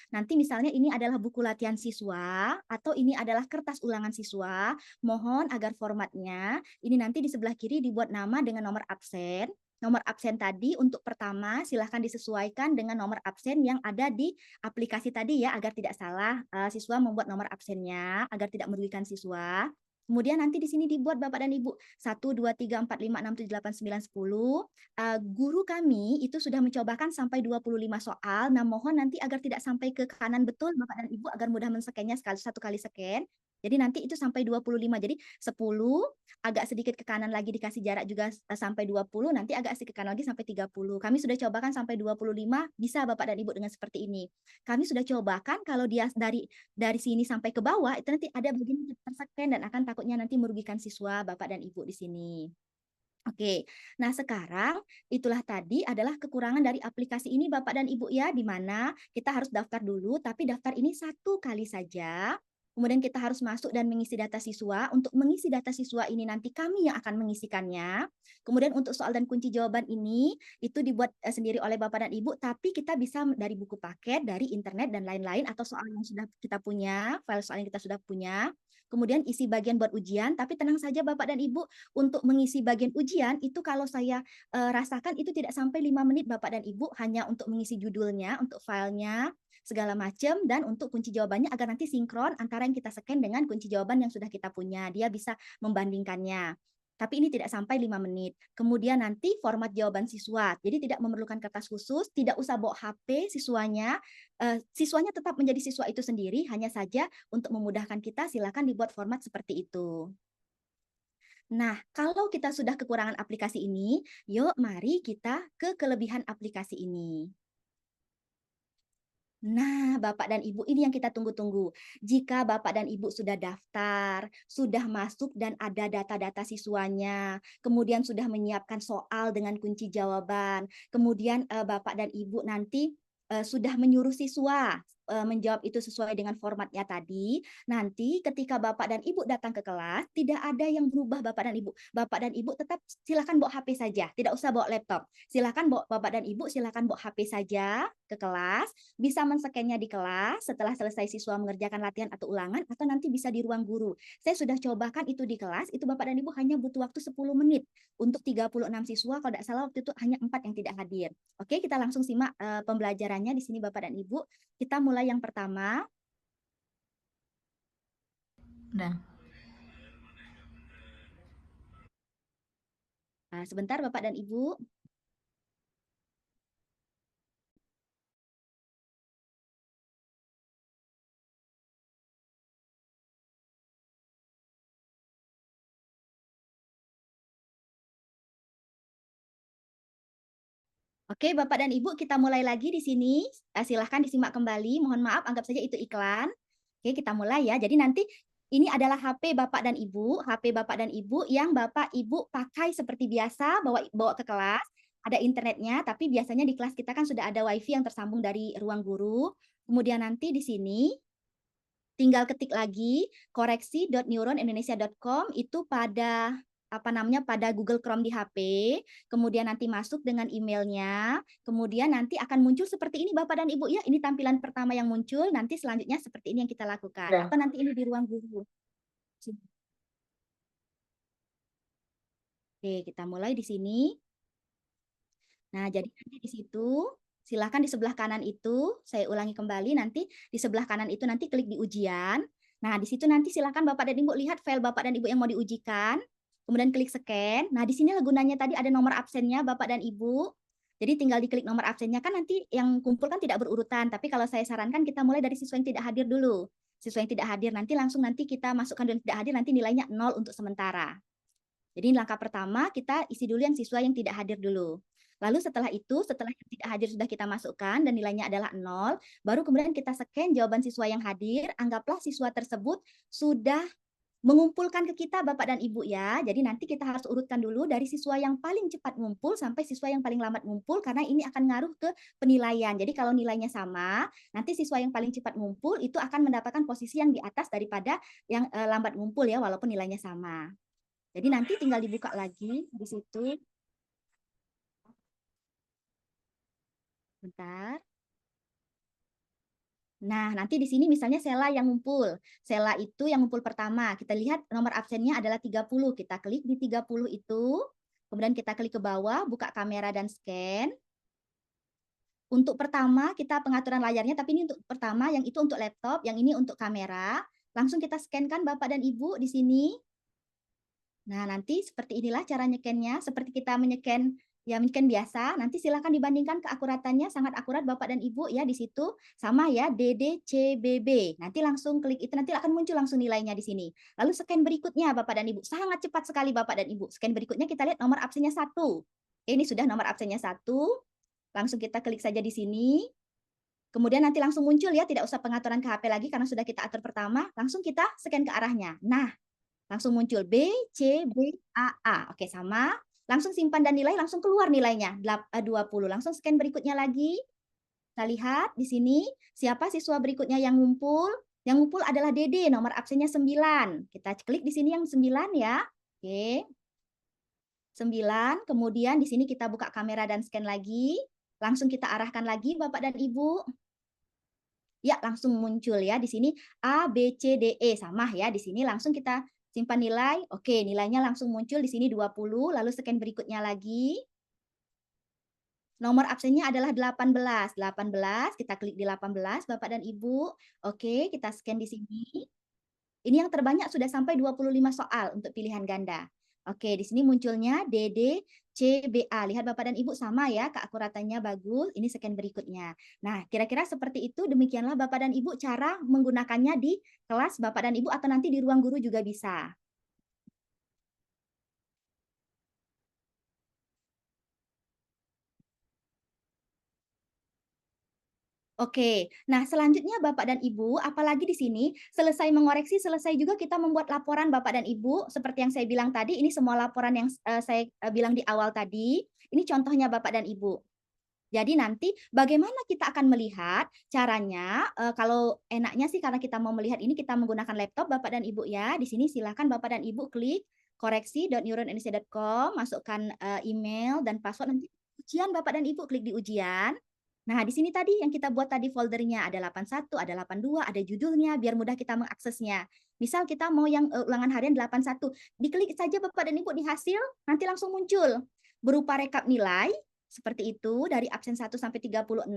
nanti misalnya ini adalah buku latihan siswa, atau ini adalah kertas ulangan siswa, mohon agar formatnya, ini nanti di sebelah kiri dibuat nama dengan nomor absen. Nomor absen tadi untuk pertama silahkan disesuaikan dengan nomor absen yang ada di aplikasi tadi ya, agar tidak salah siswa membuat nomor absennya, agar tidak merugikan siswa. Kemudian nanti di sini dibuat Bapak dan Ibu 1, 2, 3, 4, 5, 6, 7, 8, 9, 10. Guru kami itu sudah mencobakan sampai 25 soal. Nah mohon nanti agar tidak sampai ke kanan betul Bapak dan Ibu agar mudah men-scan-nya satu kali scan. Jadi nanti itu sampai 25. Jadi 10, agak sedikit ke kanan lagi dikasih jarak juga sampai 20, nanti agak sedikit ke kanan lagi sampai 30. Kami sudah cobakan sampai 25, bisa Bapak dan Ibu dengan seperti ini. Kami sudah cobakan kalau dia dari sini sampai ke bawah itu nanti ada bagian terscan dan akan takutnya nanti merugikan siswa Bapak dan Ibu di sini. Oke, nah sekarang itulah tadi adalah kekurangan dari aplikasi ini Bapak dan Ibu ya, di mana kita harus daftar dulu, tapi daftar ini 1 kali saja. Kemudian kita harus masuk dan mengisi data siswa. Untuk mengisi data siswa ini nanti kami yang akan mengisikannya. Kemudian untuk soal dan kunci jawaban ini itu dibuat sendiri oleh Bapak dan Ibu, tapi kita bisa dari buku paket, dari internet dan lain-lain, atau soal yang sudah kita punya, file soal yang kita sudah punya. Kemudian isi bagian buat ujian, tapi tenang saja Bapak dan Ibu, untuk mengisi bagian ujian itu kalau saya rasakan itu tidak sampai 5 menit Bapak dan Ibu, hanya untuk mengisi judulnya, untuk filenya, segala macam, dan untuk kunci jawabannya agar nanti sinkron antara yang kita scan dengan kunci jawaban yang sudah kita punya. Dia bisa membandingkannya. Tapi ini tidak sampai 5 menit. Kemudian nanti format jawaban siswa. Jadi tidak memerlukan kertas khusus, tidak usah bawa HP siswanya. Siswanya tetap menjadi siswa itu sendiri, hanya saja untuk memudahkan kita silakan dibuat format seperti itu. Nah, kalau kita sudah kekurangan aplikasi ini, yuk mari kita ke kelebihan aplikasi ini. Nah, Bapak dan Ibu, ini yang kita tunggu-tunggu. Jika Bapak dan Ibu sudah daftar, sudah masuk dan ada data-data siswanya, kemudian sudah menyiapkan soal dengan kunci jawaban, kemudian Bapak dan Ibu nanti sudah menyuruh siswa menjawab itu sesuai dengan formatnya tadi, nanti ketika Bapak dan Ibu datang ke kelas, tidak ada yang berubah Bapak dan Ibu. Bapak dan Ibu tetap silakan bawa HP saja, tidak usah bawa laptop. Silakan bawa Bapak dan Ibu, silakan bawa HP saja ke kelas, bisa men-scan-nya di kelas setelah selesai siswa mengerjakan latihan atau ulangan, atau nanti bisa di ruang guru. Saya sudah cobakan itu di kelas, itu Bapak dan Ibu hanya butuh waktu 10 menit. Untuk 36 siswa, kalau tidak salah waktu itu hanya 4 yang tidak hadir. Oke, kita langsung simak pembelajarannya di sini Bapak dan Ibu. Kita mulai yang pertama. Nah, sebentar Bapak dan Ibu. Oke, Bapak dan Ibu, kita mulai lagi di sini. Silahkan disimak kembali. Mohon maaf, anggap saja itu iklan. Oke, kita mulai ya. Jadi nanti ini adalah HP Bapak dan Ibu, HP Bapak dan Ibu yang Bapak Ibu pakai seperti biasa, bawa ke kelas. Ada internetnya, tapi biasanya di kelas kita kan sudah ada WiFi yang tersambung dari ruang guru. Kemudian nanti di sini tinggal ketik lagi koreksi.neuronindonesia.com itu pada pada Google Chrome di HP, kemudian nanti masuk dengan emailnya, kemudian nanti akan muncul seperti ini Bapak dan Ibu ya, ini tampilan pertama yang muncul, nanti selanjutnya seperti ini yang kita lakukan, atau nanti ini di ruang guru. Oke, kita mulai di sini. Nah, jadi nanti di situ, silakan di sebelah kanan itu, saya ulangi kembali, nanti di sebelah kanan itu nanti klik di ujian. Nah, di situ nanti silakan Bapak dan Ibu lihat file Bapak dan Ibu yang mau diujikan. Kemudian klik scan. Nah, di sini gunanya tadi ada nomor absennya Bapak dan Ibu. Jadi tinggal diklik nomor absennya, kan nanti yang kumpul kan tidak berurutan. Tapi kalau saya sarankan kita mulai dari siswa yang tidak hadir dulu. Siswa yang tidak hadir nanti kita masukkan dan tidak hadir, nanti nilainya 0 untuk sementara. Jadi langkah pertama kita isi dulu yang siswa yang tidak hadir dulu. Lalu setelah itu, setelah yang tidak hadir sudah kita masukkan dan nilainya adalah 0, baru kemudian kita scan jawaban siswa yang hadir. Anggaplah siswa tersebut sudah mengumpulkan ke kita Bapak dan Ibu ya. Jadi nanti kita harus urutkan dulu dari siswa yang paling cepat ngumpul sampai siswa yang paling lambat ngumpul karena ini akan ngaruh ke penilaian. Jadi kalau nilainya sama, nanti siswa yang paling cepat ngumpul itu akan mendapatkan posisi yang di atas daripada yang lambat ngumpul ya walaupun nilainya sama. Jadi nanti tinggal dibuka lagi di situ. Bentar. Nah, nanti di sini misalnya Sela yang ngumpul. Sela itu yang ngumpul pertama. Kita lihat nomor absennya adalah 30. Kita klik di 30 itu. Kemudian kita klik ke bawah, buka kamera dan scan. Untuk pertama kita pengaturan layarnya, tapi ini untuk pertama, yang itu untuk laptop, yang ini untuk kamera. Langsung kita scan-kan Bapak dan Ibu di sini. Nah, nanti seperti inilah cara nyekennya. Seperti kita menyeken ya mungkin biasa, nanti silakan dibandingkan keakuratannya sangat akurat Bapak dan Ibu ya di situ sama ya DDCBB. Nanti langsung klik itu nanti akan muncul langsung nilainya di sini. Lalu scan berikutnya Bapak dan Ibu, sangat cepat sekali Bapak dan Ibu. Scan berikutnya kita lihat nomor absennya 1. Ini sudah nomor absennya 1. Langsung kita klik saja di sini. Kemudian nanti langsung muncul ya, tidak usah pengaturan ke HP lagi karena sudah kita atur pertama, langsung kita scan ke arahnya. Nah, langsung muncul B, C, B, A, A. Oke, sama. Langsung simpan dan nilai, langsung keluar nilainya 20. Langsung scan berikutnya lagi. Kita lihat di sini siapa siswa berikutnya yang ngumpul. Yang ngumpul adalah DD, nomor absennya 9. Kita klik di sini yang 9 ya. Oke. 9, kemudian di sini kita buka kamera dan scan lagi. Langsung kita arahkan lagi Bapak dan Ibu. Ya, langsung muncul ya di sini A, B, C, D, E sama ya. Di sini langsung kita simpan nilai, oke nilainya langsung muncul di sini 20, lalu scan berikutnya lagi. Nomor absennya adalah 18, kita klik di 18 Bapak dan Ibu. Oke, kita scan di sini. Ini yang terbanyak sudah sampai 25 soal untuk pilihan ganda. Oke, di sini munculnya DD, CBA. Lihat Bapak dan Ibu sama ya, keakuratannya bagus. Ini scan berikutnya. Nah, kira-kira seperti itu. Demikianlah Bapak dan Ibu cara menggunakannya di kelas Bapak dan Ibu atau nanti di ruang guru juga bisa. Oke, nah selanjutnya Bapak dan Ibu, apalagi di sini selesai mengoreksi, selesai juga kita membuat laporan Bapak dan Ibu. Seperti yang saya bilang tadi, ini semua laporan yang saya bilang di awal tadi. Ini contohnya Bapak dan Ibu. Jadi nanti bagaimana kita akan melihat caranya, kalau enaknya sih karena kita mau melihat ini kita menggunakan laptop Bapak dan Ibu ya. Di sini silakan Bapak dan Ibu klik koreksi.neuronindonesia.com, masukkan email dan password, nanti ujian Bapak dan Ibu klik di ujian. Nah, di sini tadi yang kita buat tadi foldernya ada 81, ada 82, ada judulnya biar mudah kita mengaksesnya. Misal kita mau yang ulangan harian 81, diklik saja Bapak dan Ibu di hasil, nanti langsung muncul berupa rekap nilai seperti itu dari absen 1 sampai 36.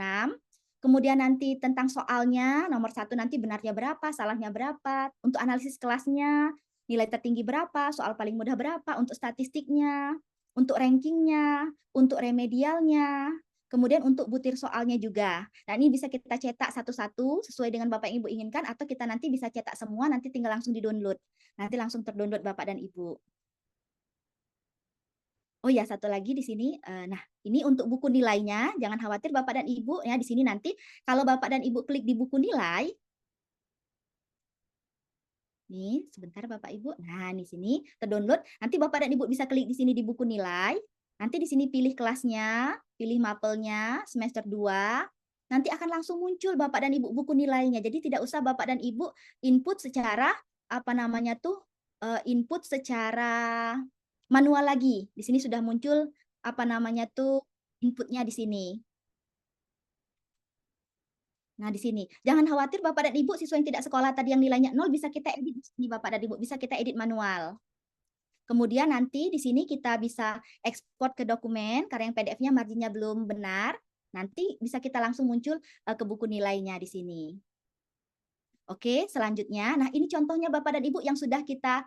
Kemudian nanti tentang soalnya, nomor 1 nanti benarnya berapa, salahnya berapa, untuk analisis kelasnya, nilai tertinggi berapa, soal paling mudah berapa, untuk statistiknya, untuk rankingnya, untuk remedialnya, kemudian untuk butir soalnya juga. Nah, ini bisa kita cetak satu-satu sesuai dengan Bapak Ibu inginkan, atau kita nanti bisa cetak semua, nanti tinggal langsung di-download. Nanti langsung terdownload Bapak dan Ibu. Oh ya, satu lagi di sini. Nah, ini untuk buku nilainya. Jangan khawatir Bapak dan Ibu ya. Di sini nanti kalau Bapak dan Ibu klik di buku nilai, nih sebentar Bapak Ibu. Nah, di sini terdownload. Nanti Bapak dan Ibu bisa klik di sini di buku nilai. Nanti di sini pilih kelasnya, pilih mapelnya semester 2. Nanti akan langsung muncul Bapak dan Ibu buku nilainya. Jadi tidak usah Bapak dan Ibu input secara apa namanya tuh input secara manual lagi. Di sini sudah muncul apa namanya tuh inputnya di sini. Nah, di sini. Jangan khawatir Bapak dan Ibu siswa yang tidak sekolah tadi yang nilainya 0 bisa kita edit di sini Bapak dan Ibu, bisa kita edit manual. Kemudian nanti di sini kita bisa ekspor ke dokumen karena yang PDF-nya marginnya belum benar. Nanti bisa kita langsung muncul ke buku nilainya di sini. Oke, selanjutnya. Nah, ini contohnya Bapak dan Ibu yang sudah kita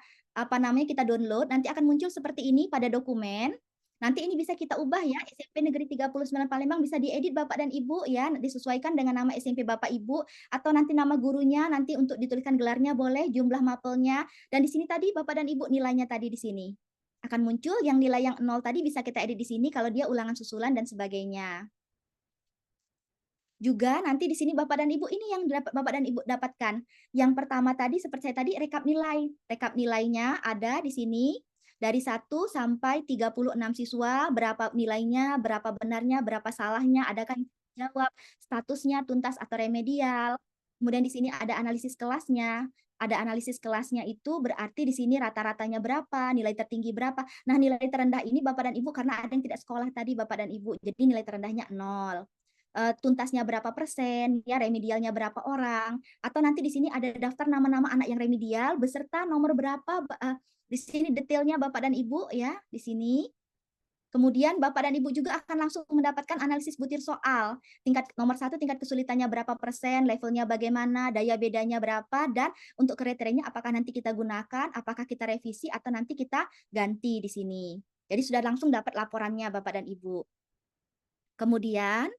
kita download, nanti akan muncul seperti ini pada dokumen. Nanti ini bisa kita ubah ya, SMP Negeri 39 Palembang bisa diedit Bapak dan Ibu ya, disesuaikan dengan nama SMP Bapak Ibu atau nanti nama gurunya, nanti untuk dituliskan gelarnya boleh, jumlah mapelnya, dan di sini tadi Bapak dan Ibu nilainya tadi di sini. Akan muncul yang nilai yang 0 tadi bisa kita edit di sini kalau dia ulangan susulan dan sebagainya. Juga nanti di sini Bapak dan Ibu ini yang Bapak dan Ibu dapatkan. Yang pertama tadi seperti saya tadi rekap nilai. Rekap nilainya ada di sini dari 1 sampai 36 siswa, berapa nilainya, berapa benarnya, berapa salahnya, adakah yang jawab, statusnya tuntas atau remedial. Kemudian di sini ada analisis kelasnya. Ada analisis kelasnya itu berarti di sini rata-ratanya berapa, nilai tertinggi berapa. Nah, nilai terendah ini Bapak dan Ibu karena ada yang tidak sekolah tadi Bapak dan Ibu. Jadi nilai terendahnya 0. Tuntasnya berapa persen, ya remedialnya berapa orang, atau nanti di sini ada daftar nama-nama anak yang remedial beserta nomor berapa, di sini detailnya Bapak dan Ibu ya di sini. Kemudian Bapak dan Ibu juga akan langsung mendapatkan analisis butir soal. Tingkat nomor 1, tingkat kesulitannya berapa persen, levelnya bagaimana, daya bedanya berapa, dan untuk kriterianya apakah nanti kita gunakan, apakah kita revisi, atau nanti kita ganti di sini. Jadi sudah langsung dapat laporannya Bapak dan Ibu. Kemudian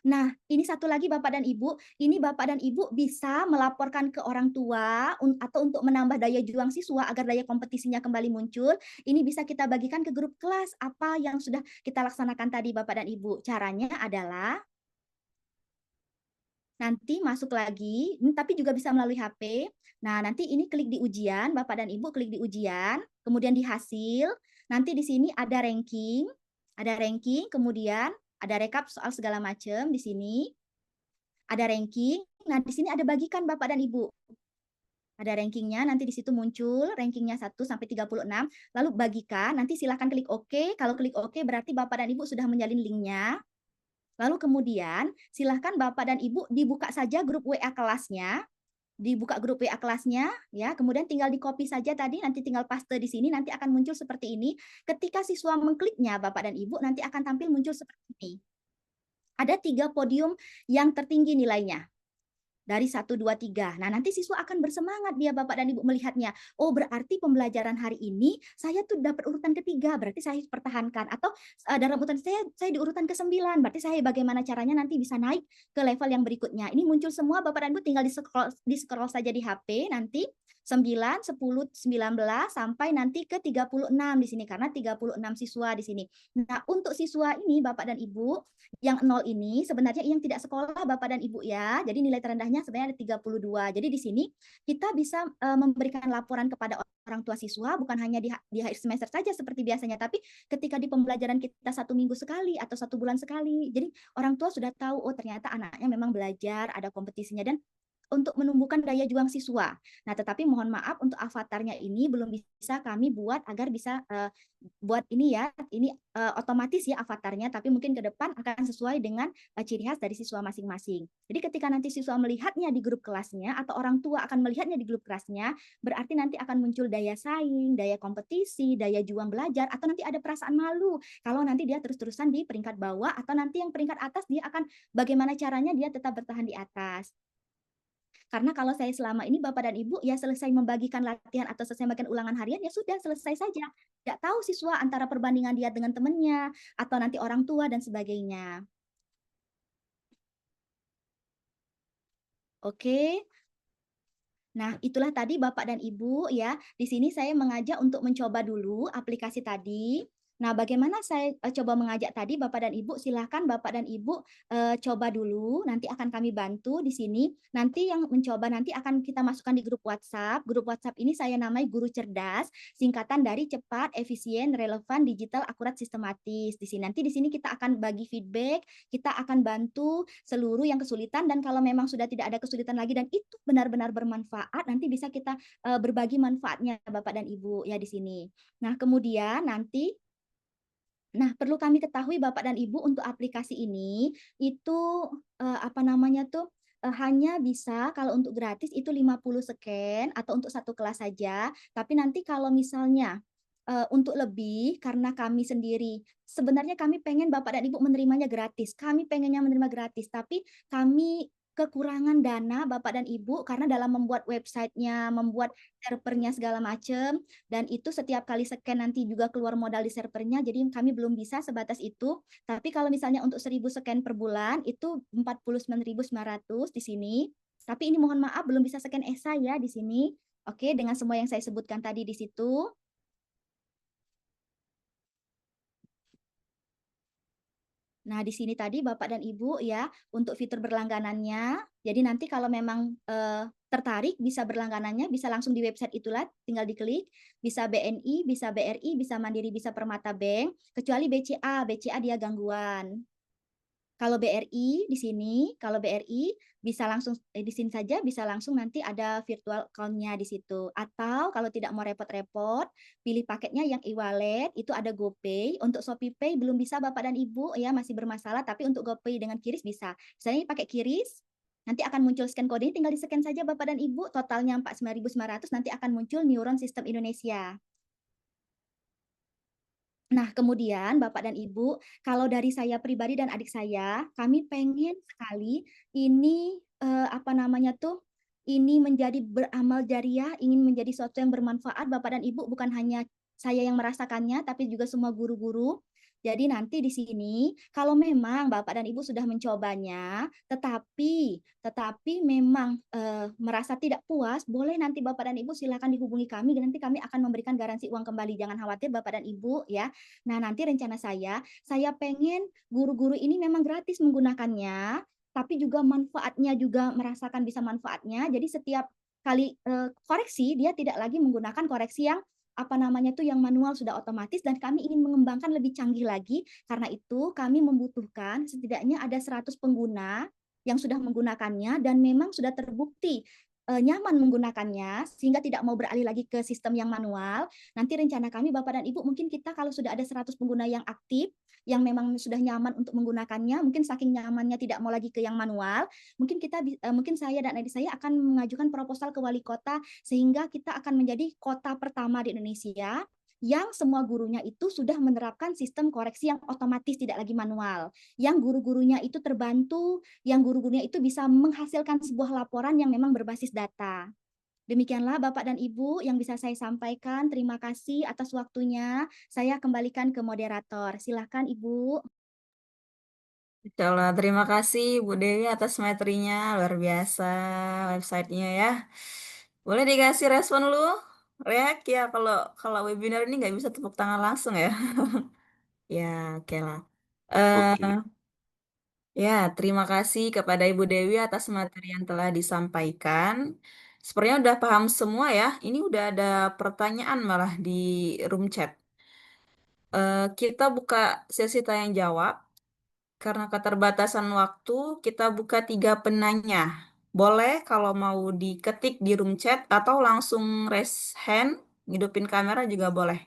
nah, ini satu lagi Bapak dan Ibu, ini Bapak dan Ibu bisa melaporkan ke orang tua atau untuk menambah daya juang siswa agar daya kompetisinya kembali muncul. Ini bisa kita bagikan ke grup kelas apa yang sudah kita laksanakan tadi Bapak dan Ibu. Caranya adalah nanti masuk lagi, tapi juga bisa melalui HP. Nah, nanti ini klik di ujian, Bapak dan Ibu klik di ujian, kemudian di hasil, nanti di sini ada ranking, kemudian ada rekap soal segala macam di sini. Ada ranking. Nah, di sini ada bagikan Bapak dan Ibu. Ada rankingnya, nanti di situ muncul rankingnya 1 sampai 36, lalu bagikan, nanti silakan klik OK. Kalau klik OK berarti Bapak dan Ibu sudah menyalin linknya. Lalu kemudian silahkan Bapak dan Ibu dibuka saja grup WA kelasnya. Dibuka grup WA kelasnya, ya. Kemudian tinggal di-copy saja tadi, nanti tinggal paste di sini, nanti akan muncul seperti ini. Ketika siswa mengkliknya, Bapak dan Ibu, nanti akan tampil muncul seperti ini. Ada 3 podium yang tertinggi nilainya. Dari 1, 2, 3. Nah, nanti siswa akan bersemangat dia Bapak dan Ibu melihatnya. Oh, berarti pembelajaran hari ini saya tuh dapat urutan ketiga, berarti saya pertahankan. Atau dalam urutan saya di urutan ke-9, berarti saya bagaimana caranya nanti bisa naik ke level yang berikutnya. Ini muncul semua Bapak dan Ibu tinggal di-scroll saja di HP nanti 9, 10, 19 sampai nanti ke 36 di sini karena 36 siswa di sini. Nah, untuk siswa ini Bapak dan Ibu yang 0 ini sebenarnya yang tidak sekolah Bapak dan Ibu ya. Jadi nilai terendahnya sebenarnya ada 32. Jadi di sini kita bisa memberikan laporan kepada orang tua siswa bukan hanya di akhir semester saja seperti biasanya, tapi ketika di pembelajaran kita 1 minggu sekali atau 1 bulan sekali. Jadi orang tua sudah tahu oh ternyata anaknya memang belajar, ada kompetisinya dan untuk menumbuhkan daya juang siswa. Nah, tetapi mohon maaf untuk avatarnya ini belum bisa kami buat agar bisa buat ini ya, ini otomatis ya avatarnya, tapi mungkin ke depan akan sesuai dengan ciri khas dari siswa masing-masing. Jadi ketika nanti siswa melihatnya di grup kelasnya atau orang tua akan melihatnya di grup kelasnya, berarti nanti akan muncul daya saing, daya kompetisi, daya juang belajar, atau nanti ada perasaan malu kalau nanti dia terus-terusan di peringkat bawah atau nanti yang peringkat atas dia akan bagaimana caranya dia tetap bertahan di atas. Karena kalau saya selama ini Bapak dan Ibu ya selesai membagikan latihan atau selesai membagikan ulangan harian ya sudah selesai saja. Tidak tahu siswa antara perbandingan dia dengan temannya atau nanti orang tua dan sebagainya. Oke. Nah, itulah tadi Bapak dan Ibu ya. Di sini saya mengajak untuk mencoba dulu aplikasi tadi. Nah, bagaimana saya coba mengajak tadi Bapak dan Ibu, silahkan Bapak dan Ibu coba dulu, nanti akan kami bantu di sini. Nanti yang mencoba nanti akan kita masukkan di grup WhatsApp. Grup WhatsApp ini saya namai Guru Cerdas, singkatan dari cepat, efisien, relevan, digital, akurat, sistematis. Di sini nanti di sini kita akan bagi feedback, kita akan bantu seluruh yang kesulitan dan kalau memang sudah tidak ada kesulitan lagi dan itu benar-benar bermanfaat, nanti bisa kita berbagi manfaatnya Bapak dan Ibu ya di sini. Nah, kemudian nanti perlu kami ketahui Bapak dan Ibu untuk aplikasi ini itu apa namanya tuh hanya bisa kalau untuk gratis itu 50 scan atau untuk satu kelas saja. Tapi nanti kalau misalnya untuk lebih karena kami sendiri sebenarnya kami pengen Bapak dan Ibu menerimanya gratis. Kami pengennya menerima gratis, tapi kami kekurangan dana Bapak dan Ibu karena dalam membuat websitenya, membuat servernya segala macam dan itu setiap kali scan nanti juga keluar modal di servernya, jadi kami belum bisa sebatas itu. Tapi kalau misalnya untuk 1000 scan per bulan itu 49.900 di sini. Tapi ini mohon maaf belum bisa scan ESA ya di sini. Oke, dengan semua yang saya sebutkan tadi di situ. Nah, di sini tadi Bapak dan Ibu ya, untuk fitur berlangganannya, jadi nanti kalau memang tertarik bisa berlangganannya, bisa langsung di website itulah, tinggal diklik, bisa BNI, bisa BRI, bisa Mandiri, bisa Permata Bank, kecuali BCA, BCA dia gangguan. Kalau BRI di sini, kalau BRI bisa langsung di sini saja, bisa langsung nanti ada virtual account-nya di situ. Atau kalau tidak mau repot-repot, pilih paketnya yang e-wallet, itu ada GoPay. Untuk ShopeePay belum bisa Bapak dan Ibu ya, masih bermasalah, tapi untuk GoPay dengan QRIS bisa. Misalnya pakai QRIS, nanti akan muncul scan kode, tinggal di-scan saja Bapak dan Ibu, totalnya 49.900, nanti akan muncul Neuron Sistem Indonesia. Nah, kemudian Bapak dan Ibu, kalau dari saya pribadi dan adik saya, kami pengen sekali ini apa namanya tuh, ini menjadi beramal jariah, ingin menjadi sesuatu yang bermanfaat Bapak dan Ibu, bukan hanya saya yang merasakannya, tapi juga semua guru-guru. Jadi nanti di sini, kalau memang Bapak dan Ibu sudah mencobanya, tetapi memang merasa tidak puas, boleh nanti Bapak dan Ibu silakan dihubungi kami, nanti kami akan memberikan garansi uang kembali. Jangan khawatir Bapak dan Ibu ya. Nah, nanti rencana saya pengen guru-guru ini memang gratis menggunakannya, tapi juga manfaatnya juga merasakan bisa manfaatnya. Jadi setiap kali koreksi, dia tidak lagi menggunakan koreksi yang apa namanya tuh yang manual, sudah otomatis, dan kami ingin mengembangkan lebih canggih lagi. Karena itu kami membutuhkan setidaknya ada 100 pengguna yang sudah menggunakannya dan memang sudah terbukti nyaman menggunakannya sehingga tidak mau beralih lagi ke sistem yang manual. Nanti rencana kami Bapak dan Ibu, mungkin kita kalau sudah ada 100 pengguna yang aktif, yang memang sudah nyaman untuk menggunakannya, mungkin saking nyamannya tidak mau lagi ke yang manual, mungkin mungkin saya dan adik saya akan mengajukan proposal ke wali kota sehingga kita akan menjadi kota pertama di Indonesia yang semua gurunya itu sudah menerapkan sistem koreksi yang otomatis, tidak lagi manual. Yang guru-gurunya itu terbantu, yang guru-gurunya itu bisa menghasilkan sebuah laporan yang memang berbasis data. Demikianlah Bapak dan Ibu yang bisa saya sampaikan. Terima kasih atas waktunya. Saya kembalikan ke moderator. Silakan Ibu. Insyaallah, terima kasih Bu Dewi atas materinya, luar biasa websitenya ya. Boleh dikasih respon lu? Reak ya, kalau kalau webinar ini nggak bisa tepuk tangan langsung ya. Ya, oke lah. Oke. Ya, terima kasih kepada Ibu Dewi atas materi yang telah disampaikan. Sepertinya udah paham semua ya. Ini udah ada pertanyaan malah di room chat. Kita buka sesi tanya jawab. Karena keterbatasan waktu, kita buka 3 penanya. Boleh kalau mau diketik di room chat atau langsung raise hand, hidupin kamera juga boleh.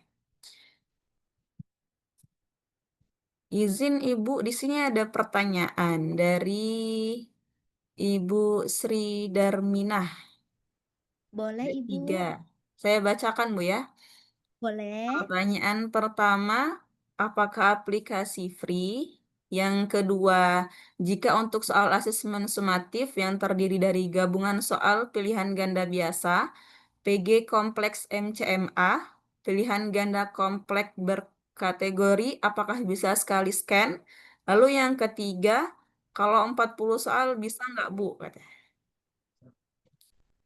Izin Ibu, di sini ada pertanyaan dari Ibu Sri Darminah. Boleh Ada Ibu. 3. Saya bacakan Bu ya. Boleh. Pertanyaan pertama, apakah aplikasi free? Yang kedua, jika untuk soal asesmen sumatif yang terdiri dari gabungan soal pilihan ganda biasa, PG kompleks MCMA, pilihan ganda kompleks berkategori, apakah bisa sekali scan? Lalu yang ketiga, kalau 40 soal bisa nggak Bu? Katanya.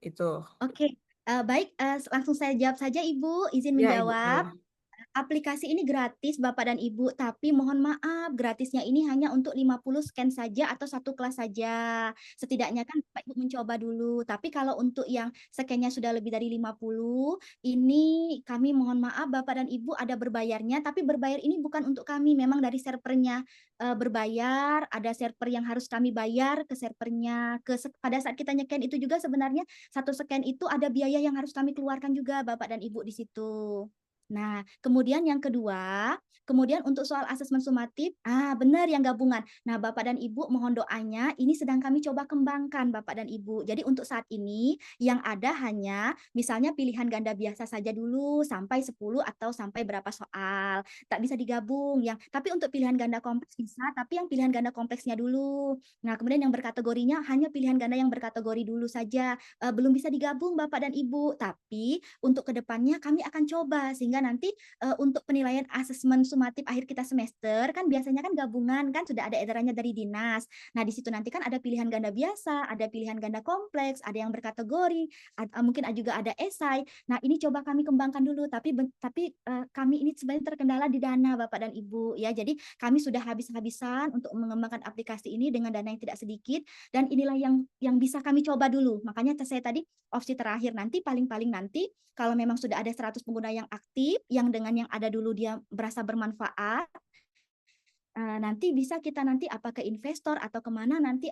Itu. Oke, baik, langsung saya jawab saja Ibu, izin Ya, Ibu. menjawab. Aplikasi ini gratis Bapak dan Ibu, tapi mohon maaf gratisnya ini hanya untuk 50 scan saja atau 1 kelas saja. Setidaknya kan Bapak Ibu mencoba dulu. Tapi kalau untuk yang scan-nya sudah lebih dari 50, ini kami mohon maaf Bapak dan Ibu ada berbayarnya, tapi berbayar ini bukan untuk kami, memang dari servernya berbayar, ada server yang harus kami bayar ke servernya. Pada saat kita nyekan itu juga sebenarnya 1 scan itu ada biaya yang harus kami keluarkan juga Bapak dan Ibu di situ. Nah, kemudian yang kedua, kemudian untuk soal asesmen sumatif, benar yang gabungan. Nah, Bapak dan Ibu mohon doanya, ini sedang kami coba kembangkan Bapak dan Ibu. Jadi untuk saat ini yang ada hanya misalnya pilihan ganda biasa saja dulu sampai 10 atau sampai berapa soal. Tak bisa digabung yang, tapi untuk pilihan ganda kompleks bisa, tapi yang pilihan ganda kompleksnya dulu. Nah, kemudian yang berkategorinya hanya pilihan ganda yang berkategori dulu saja. Belum bisa digabung Bapak dan Ibu, tapi untuk kedepannya kami akan coba sehingga sehingga nanti untuk penilaian asesmen sumatif akhir kita semester kan biasanya kan gabungan kan sudah ada edarannya dari dinas. Nah, di situ nanti kan ada pilihan ganda biasa, ada pilihan ganda kompleks, ada yang berkategori, mungkin juga ada esai. Nah, ini coba kami kembangkan dulu, tapi kami ini sebenarnya terkendala di dana Bapak dan Ibu ya. Jadi kami sudah habis-habisan untuk mengembangkan aplikasi ini dengan dana yang tidak sedikit, dan inilah yang bisa kami coba dulu. Makanya saya tadi opsi terakhir nanti paling-paling nanti kalau memang sudah ada 100 pengguna yang aktif, yang dengan yang ada dulu dia berasa bermanfaat, nanti bisa kita nanti apa ke investor atau kemana nanti,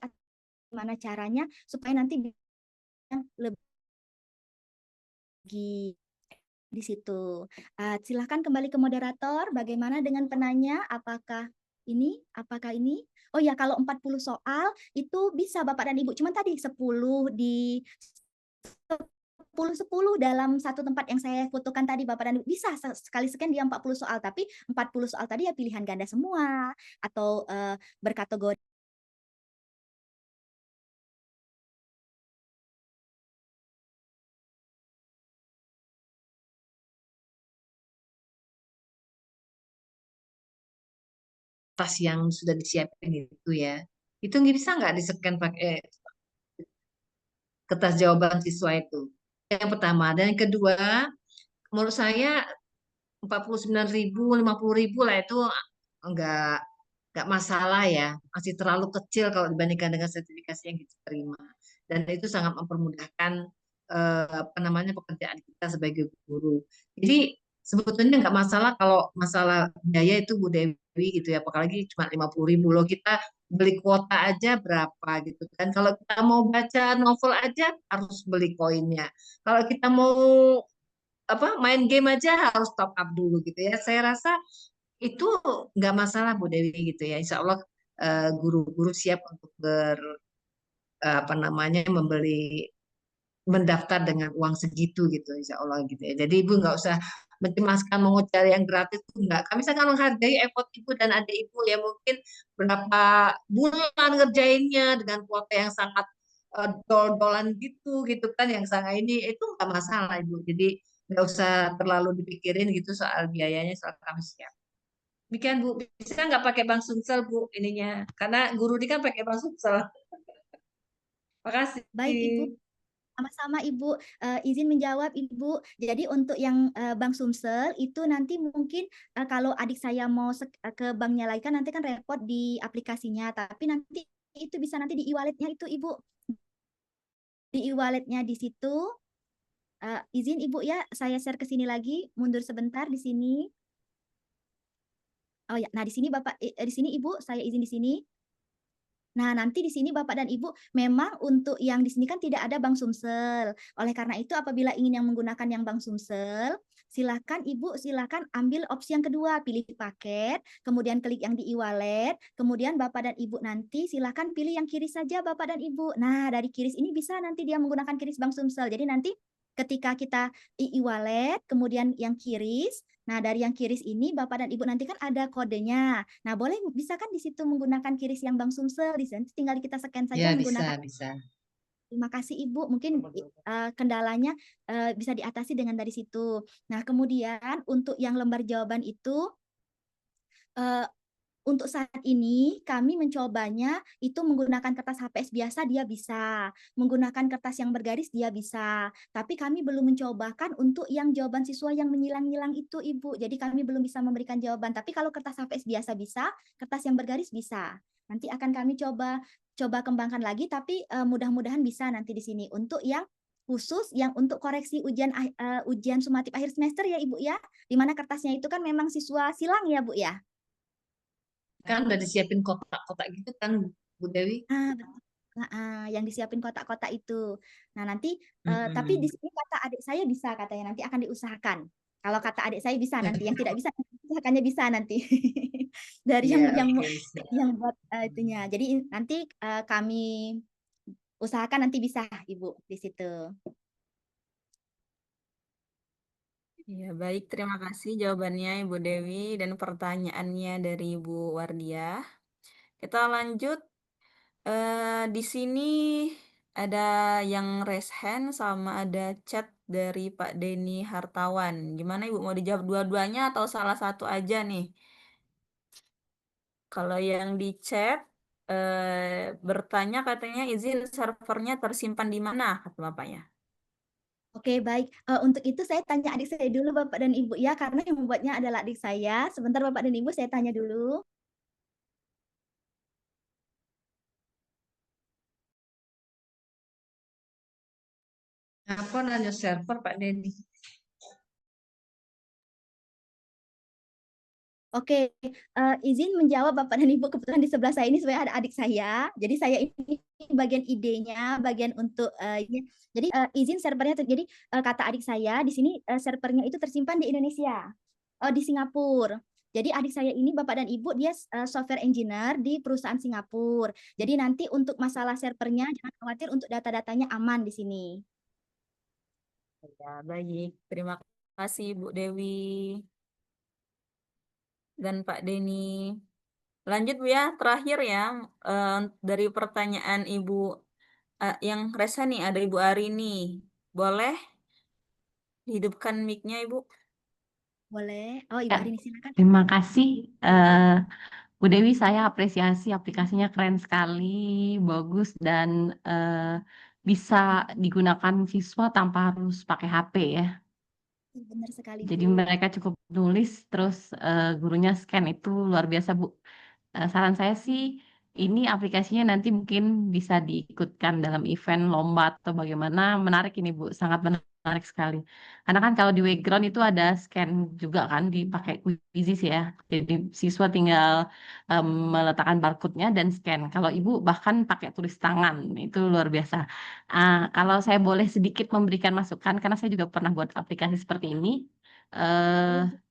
gimana caranya supaya nanti lebih di situ. Silahkan kembali ke moderator, bagaimana dengan penanya, apakah ini? Oh ya, kalau 40 soal itu bisa Bapak dan Ibu, cuman tadi 10 dalam satu tempat yang saya fotokan tadi Bapak dan Ibu, bisa sekali scan dia 40 soal, tapi 40 soal tadi ya pilihan ganda semua atau berkategori. Tas yang sudah disiapkan gitu ya. Itu bisa nggak di-scan pakai kertas jawaban siswa itu? Yang pertama. Dan yang kedua, menurut saya 49.000, 50.000 lah itu nggak masalah ya. Masih terlalu kecil kalau dibandingkan dengan sertifikasi yang kita terima. Dan itu sangat mempermudahkan pekerjaan kita sebagai guru. Jadi sebetulnya nggak masalah kalau masalah biaya itu Bu Dewi gitu ya, apalagi cuma 50.000 loh, kita beli kuota aja berapa gitu kan. Kalau kita mau baca novel aja harus beli koinnya. Kalau kita mau main game aja harus top up dulu gitu ya. Saya rasa itu nggak masalah Bu Dewi gitu ya. Insya Allah guru-guru siap untuk membeli, mendaftar dengan uang segitu gitu, insya Allah gitu ya. Jadi Ibu nggak usah mencemaskan mau cari yang gratis, itu enggak. Kami sangat menghargai effort Ibu dan adik Ibu ya, mungkin berapa bulan ngerjainnya dengan kuota yang sangat dol-dolan gitu kan, yang sangat ini itu nggak masalah Ibu. Jadi nggak usah terlalu dipikirin gitu soal biayanya, soal kami siap. Demikian Bu, bisa nggak pakai Bank Sumsel Bu ininya? Karena guru ini kan pakai Bank Sumsel. Makasih. Baik Ibu. Sama-sama Ibu, izin menjawab Ibu. Jadi untuk yang Bank Sumsel itu nanti mungkin kalau adik saya mau ke banknya lagi kan nanti kan repot di aplikasinya, tapi nanti itu bisa nanti di e-walletnya itu Ibu. Di e-walletnya di situ, izin Ibu ya, saya share ke sini lagi, mundur sebentar di sini. Oh ya, nah di sini Bapak, di sini Ibu, saya izin di sini. Nah, nanti di sini Bapak dan Ibu, memang untuk yang di sini kan tidak ada Bank Sumsel. Oleh karena itu, apabila ingin yang menggunakan yang Bank Sumsel, silakan Ibu, silakan ambil opsi yang kedua, pilih paket, kemudian klik yang di e-wallet, kemudian Bapak dan Ibu nanti silakan pilih yang kiris saja Bapak dan Ibu. Nah, dari kiris ini bisa nanti dia menggunakan kiris Bank Sumsel. Jadi nanti ketika kita e-wallet, kemudian yang kiris, nah dari yang kiris ini Bapak dan Ibu nanti kan ada kodenya. Nah boleh bisa kan di situ menggunakan kiris yang Bank Sumsel, di sana tinggal kita scan saja Ya, menggunakan. bisa. Terima kasih Ibu, mungkin kendalanya bisa diatasi dengan dari situ. Nah kemudian untuk yang lembar jawaban itu, untuk saat ini kami mencobanya itu menggunakan kertas HPS biasa dia bisa, menggunakan kertas yang bergaris dia bisa, tapi kami belum mencobakan untuk yang jawaban siswa yang menyilang-nyilang itu Ibu. Jadi kami belum bisa memberikan jawaban, tapi kalau kertas HPS biasa bisa, kertas yang bergaris bisa. Nanti akan kami coba kembangkan lagi, tapi mudah-mudahan bisa nanti di sini untuk yang khusus yang untuk koreksi ujian sumatif akhir semester ya Ibu ya, di mana kertasnya itu kan memang siswa silang ya Bu ya. Kan udah disiapin kotak-kotak gitu kan Bu Dewi? Yang disiapin kotak-kotak itu. Nah nanti, tapi di sini kata adik saya bisa katanya, nanti akan diusahakan. Kalau kata adik saya bisa nanti, yang tidak bisa usahakannya bisa nanti. Dari yang buat itunya. Jadi nanti kami usahakan nanti bisa Ibu di situ. Ya, baik, terima kasih jawabannya Ibu Dewi dan pertanyaannya dari Ibu Wardiah. Kita lanjut. Di sini ada yang raise hand sama ada chat dari Pak Denny Hartawan. Gimana Ibu, mau dijawab dua-duanya atau salah satu aja nih? Kalau yang di chat bertanya katanya izin servernya tersimpan di mana, kata Bapaknya. Oke, baik. Untuk itu saya tanya adik saya dulu, Bapak dan Ibu ya, karena yang membuatnya adalah adik saya. Sebentar Bapak dan Ibu, saya tanya dulu. Apa nanya server Pak Denny? Oke, izin menjawab Bapak dan Ibu, kebetulan di sebelah saya ini sebenarnya ada adik saya. Jadi saya ini bagian idenya, bagian untuk jadi izin servernya jadi kata adik saya di sini servernya itu tersimpan di Indonesia. Di Singapura. Jadi adik saya ini Bapak dan Ibu dia software engineer di perusahaan Singapura. Jadi nanti untuk masalah servernya jangan khawatir, untuk data-datanya aman di sini. Ya, baik. Terima kasih Bu Dewi dan Pak Denny. Lanjut Bu ya, terakhir ya, dari pertanyaan Ibu yang resa nih, ada Ibu Arini. Boleh dihidupkan mic-nya Ibu? Boleh. Oh, Ibu Ya, Arini silakan. terima kasih Bu Dewi, saya apresiasi aplikasinya keren sekali, bagus dan bisa digunakan siswa tanpa harus pakai HP ya. Benar sekali, Jadi Bu. mereka cukup nulis terus gurunya scan, itu luar biasa Bu. Saran saya sih ini aplikasinya nanti mungkin bisa diikutkan dalam event lomba atau bagaimana. Menarik ini Bu, sangat menarik sekali. Karena kan kalau di background itu ada scan juga kan dipakai Quizzes ya. Jadi siswa tinggal meletakkan barcode-nya dan scan. Kalau Ibu bahkan pakai tulis tangan, itu luar biasa. Kalau saya boleh sedikit memberikan masukan, karena saya juga pernah buat aplikasi seperti ini.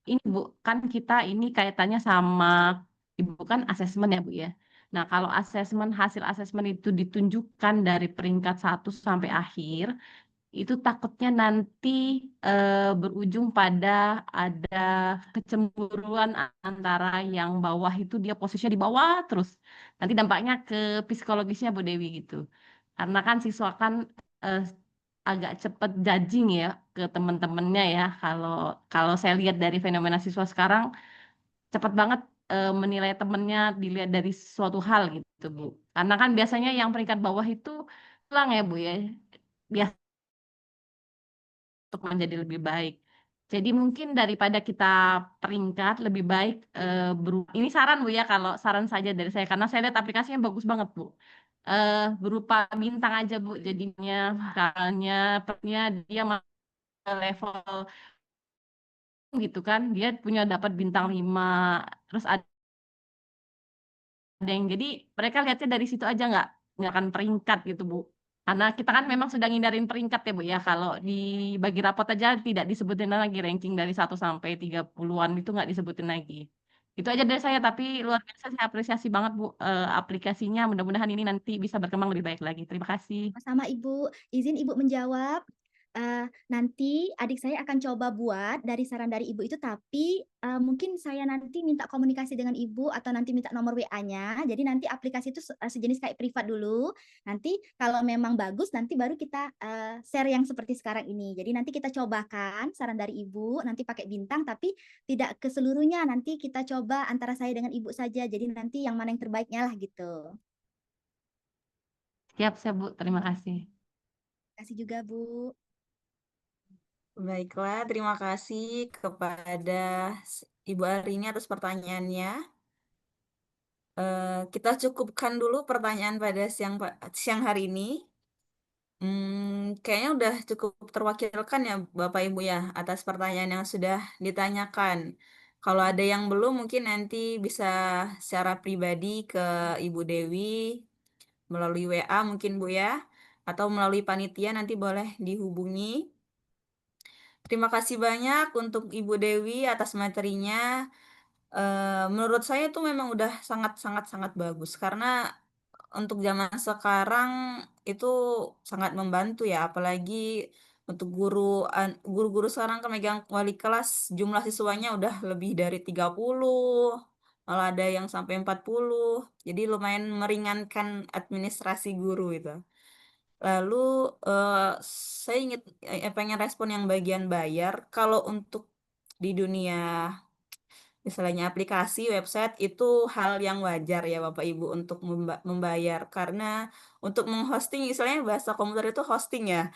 Ini Bu, kan kita ini kaitannya sama Ibu kan asesmen ya Bu ya. Nah kalau hasil asesmen itu ditunjukkan dari peringkat 1 sampai akhir, itu takutnya nanti berujung pada ada kecemburuan antara yang bawah itu dia posisinya di bawah terus. Nanti dampaknya ke psikologisnya Bu Dewi gitu. Karena kan siswa kan eh, agak cepet judging ya ke teman-temannya ya. Kalau kalau saya lihat dari fenomena siswa sekarang cepat banget menilai temennya dilihat dari suatu hal gitu Bu. Karena kan biasanya yang peringkat bawah itu pulang ya Bu ya. Biasa untuk menjadi lebih baik. Jadi mungkin daripada kita peringkat lebih baik ini saran Bu ya, kalau saran saja dari saya karena saya lihat aplikasinya bagus banget Bu. Berupa bintang aja Bu, jadinya misalnya pernya dia level gitu kan, dia punya dapat bintang 5, terus ada yang jadi mereka lihatnya dari situ aja, nggak akan peringkat gitu Bu. Karena kita kan memang sudah ngindarin peringkat ya Bu ya. Kalau di bagi rapot aja tidak disebutin lagi ranking dari 1 sampai 30-an itu nggak disebutin lagi. Itu aja dari saya, tapi luar biasa saya apresiasi banget Bu aplikasinya. Mudah-mudahan ini nanti bisa berkembang lebih baik lagi. Terima kasih. Sama Ibu, izin Ibu menjawab. Nanti adik saya akan coba buat dari saran dari Ibu itu, tapi mungkin saya nanti minta komunikasi dengan Ibu atau nanti minta nomor WA-nya. Jadi nanti aplikasi itu sejenis kayak privat dulu. Nanti kalau memang bagus, nanti baru kita share yang seperti sekarang ini. Jadi nanti kita cobakan saran dari Ibu, nanti pakai bintang, tapi tidak keseluruhnya. Nanti kita coba antara saya dengan Ibu saja. Jadi nanti yang mana yang terbaiknya lah gitu. Siap, saya Bu. Terima kasih. Terima kasih juga Bu. Baiklah, terima kasih kepada Ibu Arini atas pertanyaannya. Kita cukupkan dulu pertanyaan pada siang hari ini. Kayaknya udah cukup terwakilkan ya Bapak Ibu ya atas pertanyaan yang sudah ditanyakan. Kalau ada yang belum mungkin nanti bisa secara pribadi ke Ibu Dewi melalui WA mungkin Bu ya, atau melalui panitia nanti boleh dihubungi. Terima kasih banyak untuk Ibu Dewi atas materinya. Menurut saya itu memang udah sangat bagus karena untuk zaman sekarang itu sangat membantu ya, apalagi untuk guru-guru sekarang kan megang wali kelas jumlah siswanya udah lebih dari 30, malah ada yang sampai 40. Jadi lumayan meringankan administrasi guru itu. Lalu saya pengen respon yang bagian bayar. Kalau untuk di dunia misalnya aplikasi, website itu hal yang wajar ya Bapak Ibu untuk membayar karena untuk menghosting misalnya bahasa komputer itu hosting ya.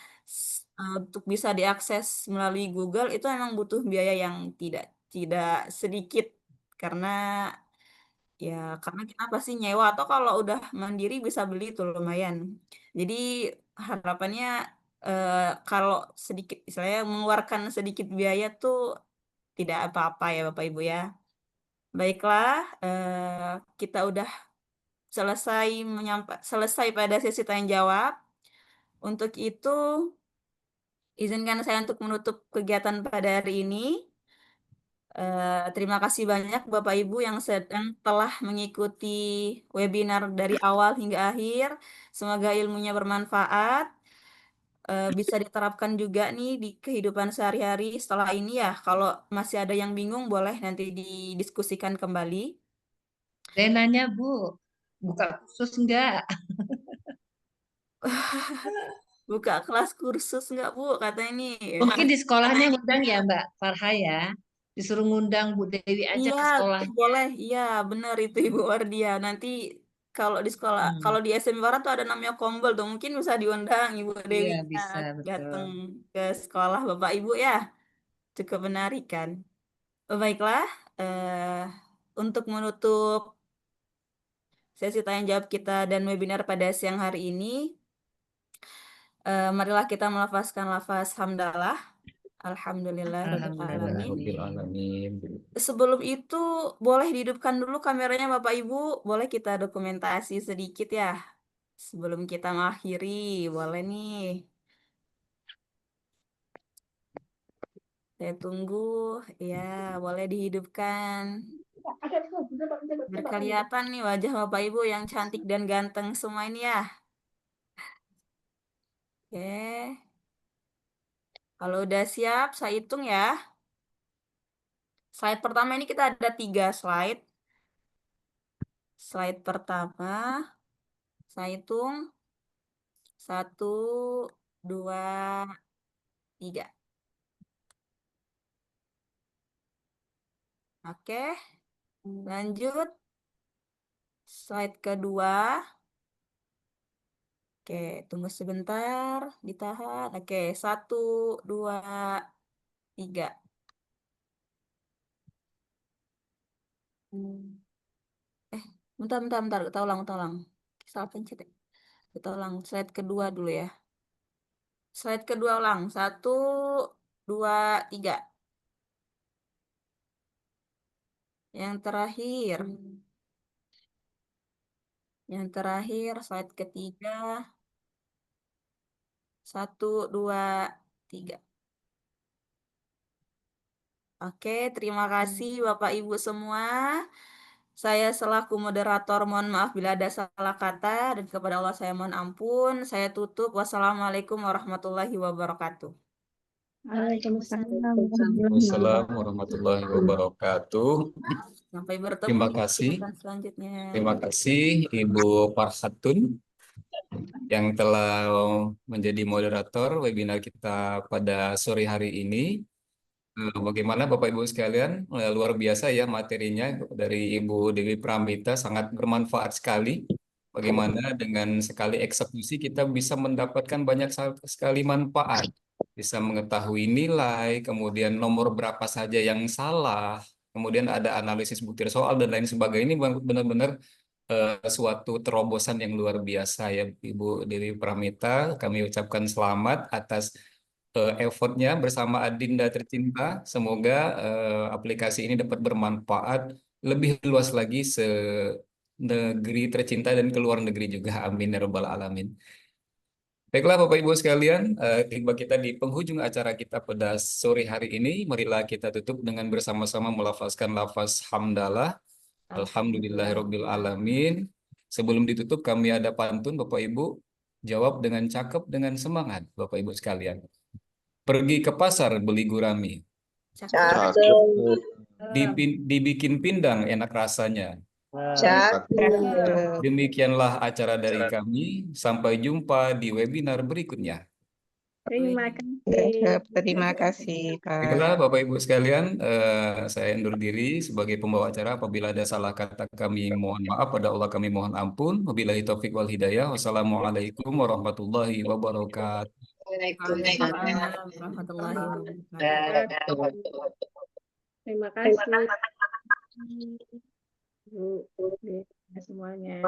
Untuk bisa diakses melalui Google itu memang butuh biaya yang tidak sedikit karena karena kita pasti nyewa atau kalau udah mandiri bisa beli itu lumayan. Jadi harapannya kalau sedikit misalnya mengeluarkan sedikit biaya tuh tidak apa-apa ya Bapak Ibu ya. Baiklah, kita udah selesai pada sesi tanya jawab. Untuk itu, izinkan saya untuk menutup kegiatan pada hari ini. Terima kasih banyak Bapak Ibu yang telah mengikuti webinar dari awal hingga akhir. Semoga ilmunya bermanfaat. Bisa diterapkan juga nih di kehidupan sehari-hari setelah ini ya. Kalau masih ada yang bingung, boleh nanti didiskusikan kembali. Saya nanya Bu, buka kursus enggak? Buka kelas kursus nggak Bu? Katanya nih. Mungkin di sekolahnya ngundang ya Mbak Farha ya. Disuruh ngundang Bu Dewi aja Iya, ke sekolah. boleh. Iya, benar itu Ibu Wardia. Nanti kalau di sekolah, kalau di SMP Barat tuh ada namanya Kombel tuh. Mungkin bisa diundang Ibu Dewi Iya bisa, datang betul. ke sekolah Bapak Ibu ya. Cukup menarik kan. Baiklah, untuk menutup sesi tanya jawab kita dan webinar pada siang hari ini, marilah kita melafazkan lafaz hamdalah. Alhamdulillahirrahmanirrahim. Alhamdulillahirrahmanirrahim. Sebelum itu boleh dihidupkan dulu kameranya Bapak Ibu. Boleh kita dokumentasi sedikit ya. Sebelum kita mengakhiri, boleh nih. Saya tunggu. Ya, boleh dihidupkan. Berkelihatan nih wajah Bapak Ibu yang cantik dan ganteng semua ini ya. Oke. Kalau udah siap, saya hitung ya. Slide pertama ini kita ada 3 slide. Slide pertama, saya hitung. 1, 2, 3. Oke, lanjut. Slide kedua. Oke, tunggu sebentar, ditahan. Oke, 1, 2, 3. Bentar. Kita ulang. Salah pencet ya. Kita ulang slide kedua dulu ya. Slide kedua ulang. 1, 2, 3. Yang terakhir. Slide ketiga. 1, 2, 3. Oke, terima kasih Bapak Ibu semua. Saya selaku moderator mohon maaf bila ada salah kata dan kepada Allah saya mohon ampun. Saya tutup. Wassalamualaikum warahmatullahi wabarakatuh. Wassalamualaikum warahmatullahi wabarakatuh. Sampai bertemu Terima di kasih. kesempatan selanjutnya. Terima kasih Ibu Farhatun yang telah menjadi moderator webinar kita pada sore hari ini. Bagaimana Bapak Ibu sekalian, luar biasa ya materinya dari Ibu Dewi Pramita, sangat bermanfaat sekali. Bagaimana dengan sekali eksekusi kita bisa mendapatkan banyak sekali manfaat. Bisa mengetahui nilai, kemudian nomor berapa saja yang salah, kemudian ada analisis butir soal dan lain sebagainya. Ini benar-benar suatu terobosan yang luar biasa ya Ibu Dewi Pramita. Kami ucapkan selamat atas effortnya bersama Adinda tercinta. Semoga aplikasi ini dapat bermanfaat lebih luas lagi se-negeri tercinta dan ke luar negeri juga. Amin ya rabbal alamin. Baiklah Bapak Ibu sekalian, tiba kita di penghujung acara kita pada sore hari ini. Marilah kita tutup dengan bersama-sama melafazkan lafaz hamdalah. Alhamdulillahirabbil alamin. Sebelum ditutup kami ada pantun Bapak Ibu. Jawab dengan cakep, dengan semangat Bapak Ibu sekalian. Pergi ke pasar beli gurami. Cakep. Dibikin pindang enak rasanya. Demikianlah acara dari kami. Sampai jumpa di webinar berikutnya. Terima kasih. Terima kasih, Pak. Baiklah, Bapak Ibu sekalian, saya undur diri sebagai pembawa acara. Apabila ada salah kata kami mohon maaf, pada Allah kami mohon ampun. Wabillahi taufik wal hidayah. Wassalamualaikum warahmatullahi wabarakatuh. Waalaikumsalam warahmatullahi wabarakatuh. Terima kasih. Bu, semuanya.